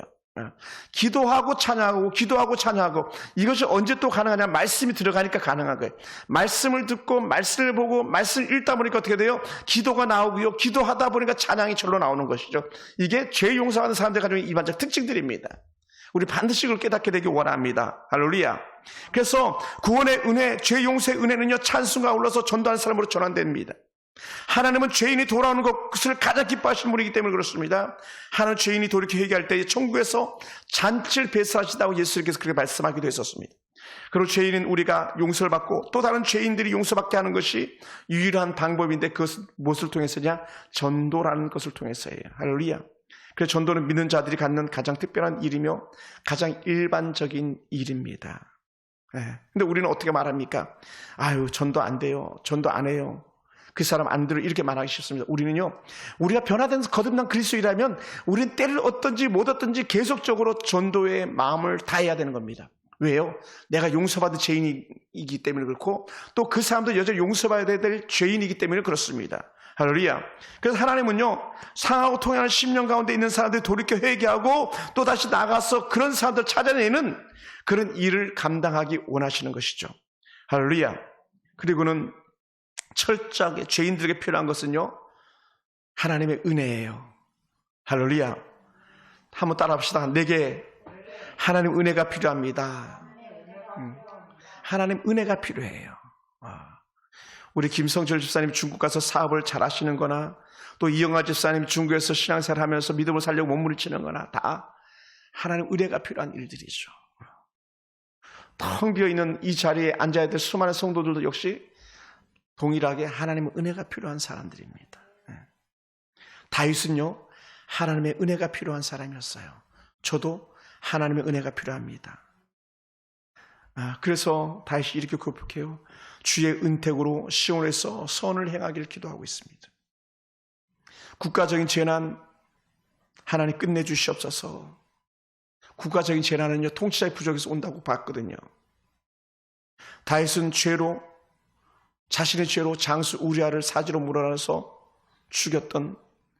기도하고 찬양하고 이것이 언제 또 가능하냐? 말씀이 들어가니까 가능한 거예요. 말씀을 듣고 말씀을 보고 말씀을 읽다 보니까 어떻게 돼요? 기도가 나오고요. 기도하다 보니까 찬양이 절로 나오는 것이죠. 이게 죄 용서하는 사람들 가지고 있는 일반적 특징들입니다. 우리 반드시 그걸 깨닫게 되길 원합니다. 할렐루야. 그래서 구원의 은혜, 죄 용서의 은혜는요, 찬송과 올라서 전도하는 사람으로 전환됩니다. 하나님은 죄인이 돌아오는 것을 가장 기뻐하시는 분이기 때문에 그렇습니다. 하나님 죄인이 돌이켜 회개할 때 천국에서 잔치를 배설하시다고 예수님께서 그렇게 말씀하기도 했었습니다. 그리고 죄인은 우리가 용서를 받고 또 다른 죄인들이 용서받게 하는 것이 유일한 방법인데 그것은 무엇을 통해서냐? 전도라는 것을 통해서예요. 할렐루야. 그래서 전도는 믿는 자들이 갖는 가장 특별한 일이며 가장 일반적인 일입니다. 근데 우리는 어떻게 말합니까? 아유, 전도 안 돼요. 전도 안 해요. 그 사람 안 들어. 이렇게 말하기 쉽습니다. 우리는요, 우리가 변화된 거듭난 그리스도인이라면 우리는 때를 얻든지 못 얻든지 계속적으로 전도의 마음을 다해야 되는 겁니다. 왜요? 내가 용서받은 죄인이기 때문에 그렇고 또 그 사람도 여전히 용서받아야 될 죄인이기 때문에 그렇습니다. 할렐루야. 그래서 하나님은요, 상하고 통행하는 10년 가운데 있는 사람들이 돌이켜 회개하고 또 다시 나가서 그런 사람들 찾아내는 그런 일을 감당하기 원하시는 것이죠. 할렐루야. 그리고는 철저하게 죄인들에게 필요한 것은요, 하나님의 은혜예요. 할렐루야. 한번 따라 합시다. 내게 하나님 은혜가 필요합니다. 하나님 은혜가 필요해요. 우리 김성철 집사님이 중국 가서 사업을 잘 하시는 거나 또 이영아 집사님이 중국에서 신앙생활 하면서 믿음을 살려고 몸부림치는 거나 다 하나님 은혜가 필요한 일들이죠. 텅 비어있는 이 자리에 앉아야 될 수많은 성도들도 역시 동일하게 하나님의 은혜가 필요한 사람들입니다. 다윗은요, 하나님의 은혜가 필요한 사람이었어요. 저도 하나님의 은혜가 필요합니다. 그래서 다윗이 이렇게 고백해요. 주의 은택으로 시온에서 선을 행하기를 기도하고 있습니다. 국가적인 재난 하나님 끝내주시옵소서. 국가적인 재난은요, 통치자의 부족에서 온다고 봤거든요. 다윗은 자신의 죄로 장수 우리아를 사지로 몰아넣어서 죽였던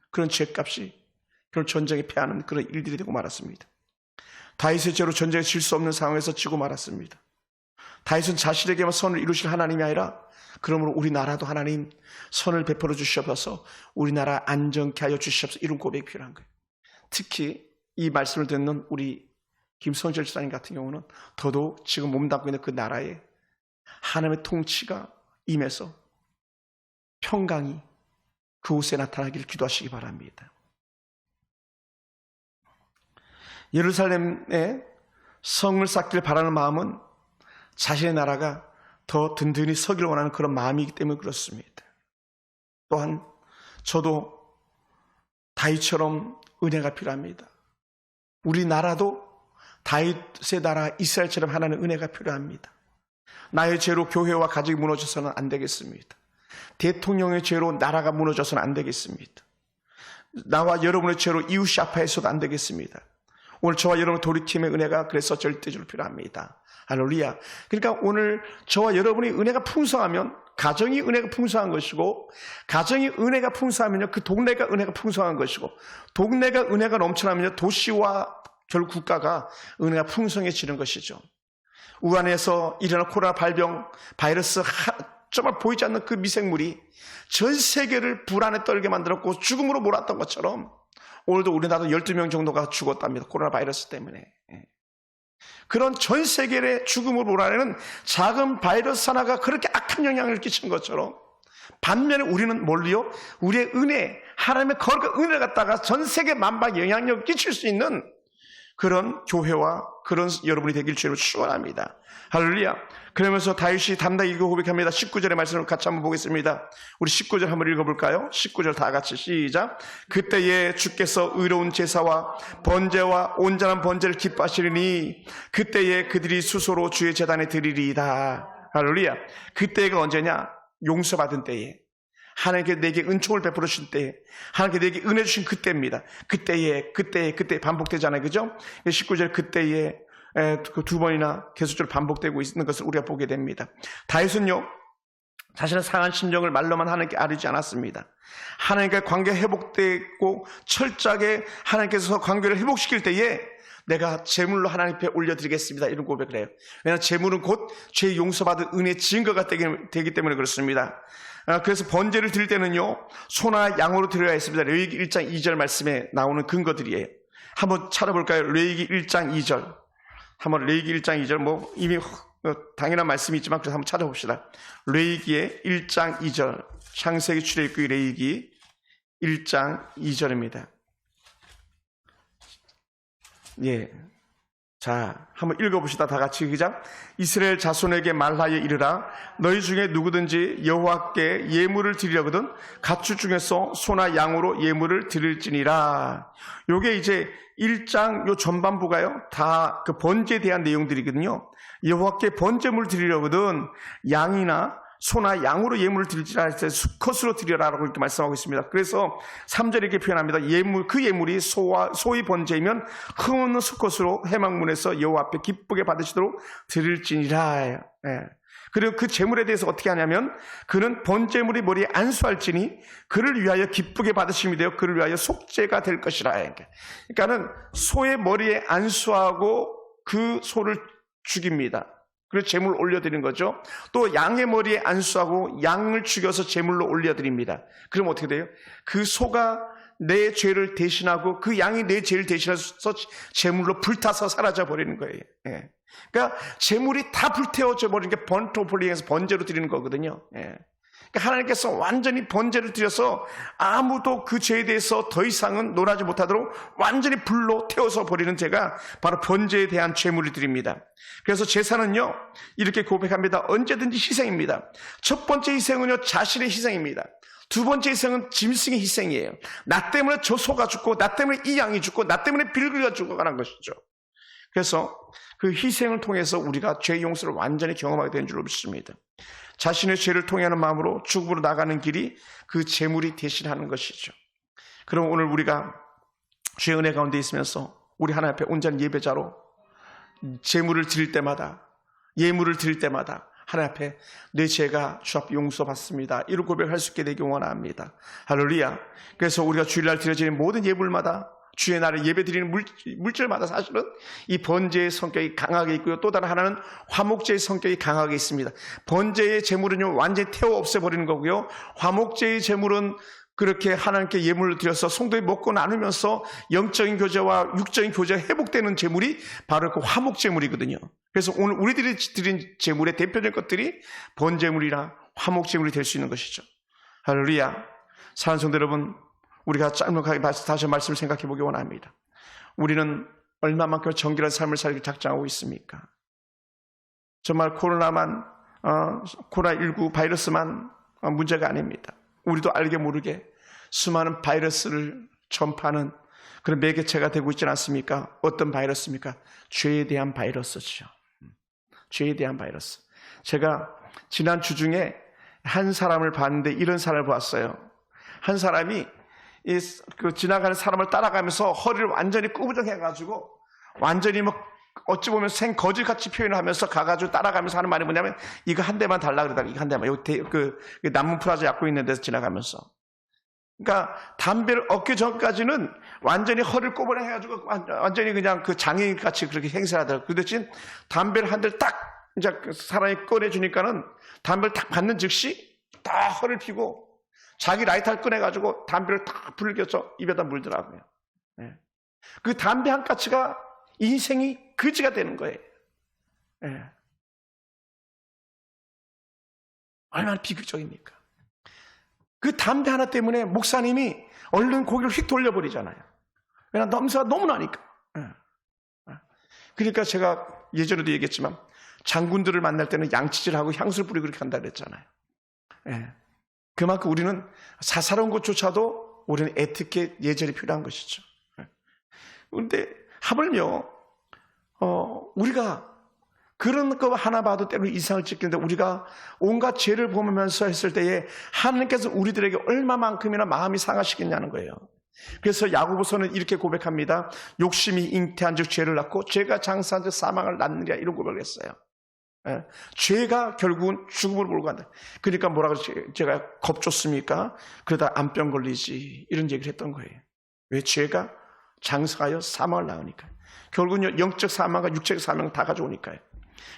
그런 죄값이 그런 전쟁에 패하는 그런 일들이 되고 말았습니다. 다윗의 죄로 전쟁에 질 수 없는 상황에서 지고 말았습니다. 다윗은 자신에게만 선을 이루실 하나님이 아니라 그러므로 우리나라도 하나님 선을 베풀어 주시옵소서, 우리나라 안정케 하여 주시옵소서, 이런 고백이 필요한 거예요. 특히 이 말씀을 듣는 우리 김성철 집사님 같은 경우는 더더욱 지금 몸담고 있는 그 나라에 하나님의 통치가 임해서 평강이 그곳에 나타나기를 기도하시기 바랍니다. 예루살렘에 성을 쌓기를 바라는 마음은 자신의 나라가 더 든든히 서기를 원하는 그런 마음이기 때문에 그렇습니다. 또한 저도 다윗처럼 은혜가 필요합니다. 우리나라도 다윗의 나라 이스라엘처럼 하나님의 은혜가 필요합니다. 나의 죄로 교회와 가족이 무너져서는 안 되겠습니다. 대통령의 죄로 나라가 무너져서는 안 되겠습니다. 나와 여러분의 죄로 이웃이 아파해서도 안 되겠습니다. 오늘 저와 여러분 돌이킴의 은혜가 그래서 절대적으로 필요합니다. 할렐루야. 그러니까 오늘 저와 여러분의 은혜가 풍성하면 가정이 은혜가 풍성한 것이고, 가정이 은혜가 풍성하면요, 그 동네가 은혜가 풍성한 것이고, 동네가 은혜가 넘쳐나면요, 도시와 결국 국가가 은혜가 풍성해지는 것이죠. 우한에서 일어난 코로나 발병 바이러스, 정말 보이지 않는 그 미생물이 전 세계를 불안에 떨게 만들었고 죽음으로 몰았던 것처럼 오늘도 우리나라도 12명 정도가 죽었답니다. 코로나 바이러스 때문에. 그런 전 세계의 죽음으로 몰아내는 작은 바이러스 하나가 그렇게 악한 영향을 끼친 것처럼, 반면에 우리는 뭘요? 우리의 은혜, 하나님의 거룩한 은혜를 갖다가 전 세계 만방에 영향력을 끼칠 수 있는 그런 교회와 그런 여러분이 되길 주로 축원합니다. 할렐루야. 그러면서 다윗이 담대하게 고백합니다. 19절의 말씀을 같이 한번 보겠습니다. 우리 19절 한번 읽어볼까요? 19절 다 같이 시작. 그때에 주께서 의로운 제사와 번제와 온전한 번제를 기뻐하시리니 그때에 그들이 수소로 주의 제단에 드리리이다. 할렐루야. 그때가 언제냐? 용서받은 때에, 하나님께 내게 은총을 베풀어 주신 때에, 하나님께 내게 은혜 주신 그때입니다. 그때 반복되잖아요. 그죠? 19절 그때에 그 두 번이나 계속적으로 반복되고 있는 것을 우리가 보게 됩니다. 다윗은요, 자신의 상한 심정을 말로만 하나님께 아뢰지 않았습니다. 하나님과 관계 회복되고 철저하게 하나님께서 관계를 회복시킬 때에 내가 제물로 하나님 앞에 올려드리겠습니다. 이런 고백을 해요. 왜냐하면 제물은 곧 죄 용서받은 은혜의 증거가 되기 때문에 그렇습니다. 그래서 번제를 드릴 때는요, 소나 양으로 드려야 했습니다. 레위기 1장 2절 말씀에 나오는 근거들이에요. 한번 찾아볼까요? 레위기 1장 2절. 한번 레위기 1장 2절, 뭐 이미 당연한 말씀이 있지만 그래서 한번 찾아봅시다. 레위기의 1장 2절, 창세기 출애굽기 레위기 1장 2절입니다. 예, 자, 한번 읽어봅시다. 다 같이. 그죠? 이스라엘 자손에게 말하여 이르라. 너희 중에 누구든지 여호와께 예물을 드리려거든 가축 중에서 소나 양으로 예물을 드릴지니라. 요게 이제 1장 요 전반부가요, 다 그 번제에 대한 내용들이거든요. 여호와께 번제물 드리려거든 양이나 소나 양으로 예물을 드리지라 할 때 수컷으로 드려라라고 이렇게 말씀하고 있습니다. 그래서 3절에 이렇게 표현합니다. 그 예물이 소의 번제이면 흥없는 수컷으로 회막문에서 여호와 앞에 기쁘게 받으시도록 드릴지니라. 예. 그리고 그 제물에 대해서 어떻게 하냐면, 그는 번제물이 머리에 안수할지니 그를 위하여 기쁘게 받으심이 되어 그를 위하여 속죄가 될 것이라. 그러니까는 소의 머리에 안수하고 그 소를 죽입니다. 그래서 제물을 올려드리는 거죠. 또 양의 머리에 안수하고 양을 죽여서 제물로 올려드립니다. 그럼 어떻게 돼요? 그 소가 내 죄를 대신하고 그 양이 내 죄를 대신해서 제물로 불타서 사라져 버리는 거예요. 예. 그러니까 제물이 다 불태워져 버리는 게 번트 오플링에서 번제로 드리는 거거든요. 예. 그러니까 하나님께서 완전히 번제를 드려서 아무도 그 죄에 대해서 더 이상은 논하지 못하도록 완전히 불로 태워서 버리는 죄가 바로 번제에 대한 제물을 드립니다. 그래서 제사는요, 이렇게 고백합니다. 언제든지 희생입니다. 첫 번째 희생은요, 자신의 희생입니다. 두 번째 희생은 짐승의 희생이에요. 나 때문에 저 소가 죽고, 나 때문에 이 양이 죽고, 나 때문에 빌그가 죽어가는 것이죠. 그래서 그 희생을 통해서 우리가 죄 용서를 완전히 경험하게 된 줄로 믿습니다. 자신의 죄를 통해하는 마음으로 죽음으로 나가는 길이 그 제물이 대신하는 것이죠. 그럼 오늘 우리가 죄의 은혜 가운데 있으면서 우리 하나님 앞에 온전한 예배자로 제물을 드릴 때마다, 예물을 드릴 때마다 하나님 앞에 내 죄가 주 앞에 용서받습니다, 이런 고백할 수 있게 되기 원합니다. 할렐루야. 그래서 우리가 주일날 드려지는 모든 예물마다, 주의 날에 예배드리는 물질마다 사실은 이 번제의 성격이 강하게 있고요, 또 다른 하나는 화목제의 성격이 강하게 있습니다. 번제의 제물은요, 완전히 태워 없애버리는 거고요, 화목제의 제물은 그렇게 하나님께 예물을 드려서 성도에 먹고 나누면서 영적인 교제와 육적인 교제가 회복되는 제물이 바로 그 화목제물이거든요. 그래서 오늘 우리들이 드린 제물의 대표적인 것들이 번제물이나 화목제물이 될 수 있는 것이죠. 할렐루야. 사랑하는 성도 여러분, 우리가 짤막하게 다시 말씀을 생각해 보기 원합니다. 우리는 얼마만큼 정결한 삶을 살기 작정하고 있습니까? 정말 코로나19 바이러스만 문제가 아닙니다. 우리도 알게 모르게 수많은 바이러스를 전파하는 그런 매개체가 되고 있지 않습니까? 어떤 바이러스입니까? 죄에 대한 바이러스죠. 죄에 대한 바이러스. 제가 지난 주 중에 한 사람을 봤는데 이런 사람을 봤어요. 한 사람이 지나가는 사람을 따라가면서 허리를 완전히 꾸부정해가지고 완전히 어찌 보면 생거지같이 표현을 하면서 가가지고 따라가면서 하는 말이 뭐냐면, 이거 한 대만 달라 그러다가 이거 한 대만, 남문 프라자 약 있는 데서 지나가면서. 그러니까 담배를 얻기 전까지는 완전히 허리를 꼬부정해가지고 완전히 그냥 그 장애인같이 그렇게 행세를 하더라고요. 그 대신 담배를 한 대를 딱 이제 사람이 꺼내주니까는 담배를 딱 받는 즉시 딱 허리를 피고 자기 라이터를 꺼내가지고 담배를 딱 불을 껴서 입에다 물더라고요. 네. 그 담배 한 가치가 인생이 거지가 되는 거예요. 네. 얼마나 비극적입니까? 그 담배 하나 때문에 목사님이 얼른 고개를 휙 돌려버리잖아요. 왜냐하면 냄새가 너무 나니까. 네. 그러니까 제가 예전에도 얘기했지만 장군들을 만날 때는 양치질하고 향수를 뿌리고 그렇게 한다 그랬잖아요. 예. 그만큼 우리는 사사로운 것조차도 우리는 에티켓 예절이 필요한 것이죠. 그런데 하물며 우리가 그런 거 하나 봐도 때로 이상을 찍는데 우리가 온갖 죄를 보면서 했을 때에 하나님께서 우리들에게 얼마만큼이나 마음이 상하시겠냐는 거예요. 그래서 야고보서는 이렇게 고백합니다. 욕심이 잉태한 즉 죄를 낳고 죄가 장사한 즉 사망을 낳느냐, 이런 고백을 했어요. 예. 죄가 결국은 죽음을 몰고 간다. 그러니까 뭐라 그러지? 제가 겁줬습니까? 그러다 암병 걸리지, 이런 얘기를 했던 거예요. 왜? 죄가 장사하여 사망을 낳으니까. 결국은 영적 사망과 육적 사망을 다 가져오니까요.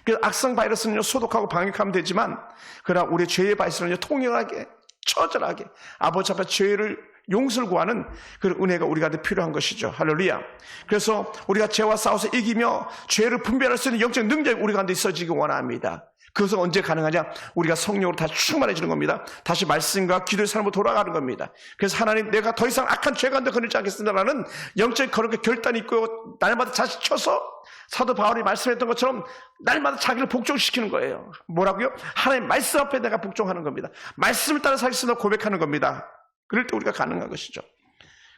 그래서 악성 바이러스는요, 소독하고 방역하면 되지만, 그러나 우리 죄의 바이러스는요, 통렬하게, 처절하게 아버지 앞에 죄를 용서를 구하는 그런 은혜가 우리한테 필요한 것이죠. 할렐루야. 그래서 우리가 죄와 싸워서 이기며 죄를 분별할 수 있는 영적 능력이 우리 가운데 있어지기 원합니다. 그것은 언제 가능하냐? 우리가 성령으로 다시 충만해지는 겁니다. 다시 말씀과 기도의 삶으로 돌아가는 겁니다. 그래서 하나님, 내가 더 이상 악한 죄 가운데 거느리지 않겠습니다라는 영적 거룩의 결단이 있고, 날마다 다시 쳐서 사도 바울이 말씀했던 것처럼 날마다 자기를 복종시키는 거예요. 뭐라고요? 하나님 말씀 앞에 내가 복종하는 겁니다. 말씀을 따라 살겠습니다 고백하는 겁니다. 그럴 때 우리가 가능한 것이죠.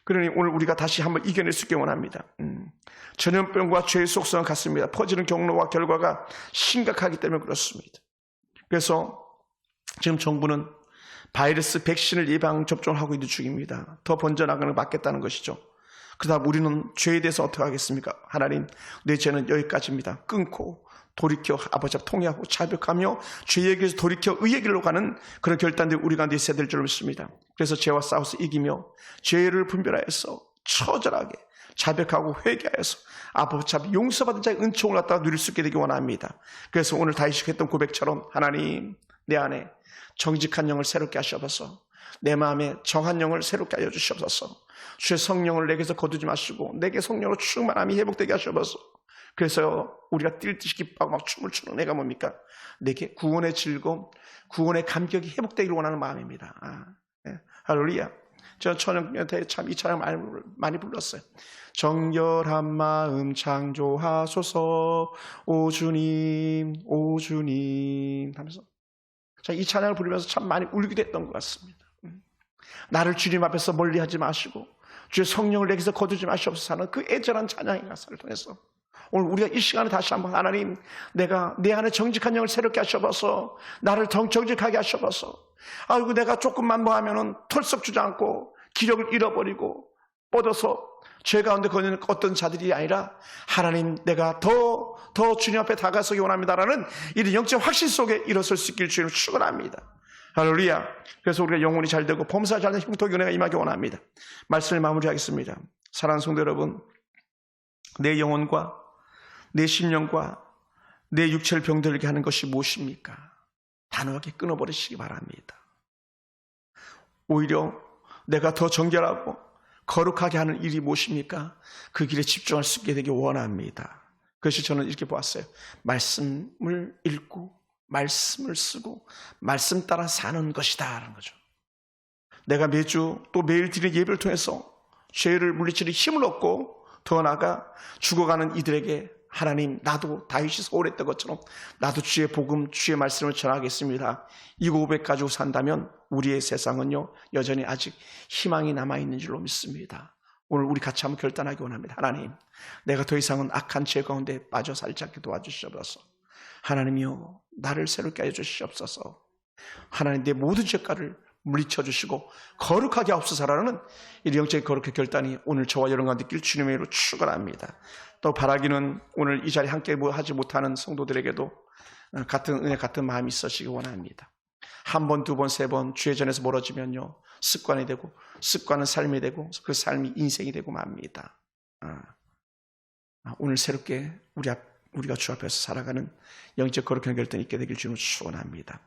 그러니 오늘 우리가 다시 한번 이겨낼 수 있기 원합니다. 전염병과 죄의 속성은 같습니다. 퍼지는 경로와 결과가 심각하기 때문에 그렇습니다. 그래서 지금 정부는 바이러스 백신을 예방 접종을 하고 있는 중입니다. 더 번져나가는 걸 막겠다는 것이죠. 그다음 우리는 죄에 대해서 어떻게 하겠습니까? 하나님, 내 죄는 여기까지입니다. 끊고 돌이켜 아버지 앞 통회하고 자백하며 죄의 길에서 돌이켜 의의 길로 가는 그런 결단들이 우리 가운데 있어야 될 줄 믿습니다. 그래서 죄와 싸워서 이기며 죄를 분별하여서 처절하게 자백하고 회개하여서 아버지 앞 용서받은 자의 은총을 갖다가 누릴 수 있게 되기 원합니다. 그래서 오늘 다윗이 했던 고백처럼, 하나님, 내 안에 정직한 영을 새롭게 하시옵소서. 내 마음에 정한 영을 새롭게 하여 주시옵소서. 주의 성령을 내게서 거두지 마시고 내게 성령으로 충만함이 회복되게 하시옵소서. 그래서 우리가 뛸 듯이 기뻐하고 막 춤을 추는 애가 뭡니까? 내게 구원의 즐거움, 구원의 감격이 회복되기를 원하는 마음입니다. 할렐루야. 저 천연 때 참 이 찬양 많이 불렀어요. 정결한 마음 창조하소서, 오 주님, 오 주님 하면서 이 찬양을 부르면서 참 많이 울기도 했던 것 같습니다. 나를 주님 앞에서 멀리하지 마시고 주의 성령을 내게서 거두지 마시옵소서 하는 그 애절한 찬양의 가사를 통해서 오늘 우리가 이 시간에 다시 한번, 하나님, 내가 내 안에 정직한 영을 새롭게 하셔봐서 나를 정직하게 하셔봐서, 아이고 내가 조금만 뭐 하면은 털썩 주저앉고 기력을 잃어버리고 뻗어서 죄 가운데 거니는 어떤 자들이 아니라, 하나님, 내가 더 주님 앞에 다가서기 원합니다라는 이런 영적 확신 속에 일어설 수 있길 주님을 축원합니다. 할렐루야. 그래서 우리가 영혼이 잘 되고 범사 잘 되는 형통의 은혜가 임하기 원합니다. 말씀을 마무리하겠습니다. 사랑하는 성도 여러분, 내 영혼과 내 심령과 내 육체를 병들게 하는 것이 무엇입니까? 단호하게 끊어버리시기 바랍니다. 오히려 내가 더 정결하고 거룩하게 하는 일이 무엇입니까? 그 길에 집중할 수 있게 되기 원합니다. 그것이 저는 이렇게 보았어요. 말씀을 읽고 말씀을 쓰고 말씀 따라 사는 것이다 라는 거죠. 내가 매주 또 매일 드리는 예배를 통해서 죄를 물리치는 힘을 얻고 더 나아가 죽어가는 이들에게, 하나님, 나도 다윗이 소홀했던 것처럼 나도 주의 복음, 주의 말씀을 전하겠습니다. 이 고백 가지고 산다면 우리의 세상은요, 여전히 아직 희망이 남아있는 줄로 믿습니다. 오늘 우리 같이 한번 결단하기 원합니다. 하나님, 내가 더 이상은 악한 죄 가운데 빠져 살지 않게 도와주시옵소서. 하나님이여, 나를 새롭게 하여 주시옵소서. 하나님, 내 모든 죄가를 물리쳐 주시고 거룩하게 하옵소서라는 이 영적인 거룩의 결단이 오늘 저와 여러분 가운데 있길 주님의 이름으로 축원합니다. 또 바라기는 오늘 이 자리에 함께 하지 못하는 성도들에게도 같은 은혜, 같은 마음이 있으시기 원합니다. 한 번, 두 번, 세 번 주의 전에서 멀어지면요, 습관이 되고, 습관은 삶이 되고, 그 삶이 인생이 되고 맙니다. 오늘 새롭게 우리가 주 앞에서 살아가는 영적 거룩한 결단이 있게 되길 주님을 축원합니다.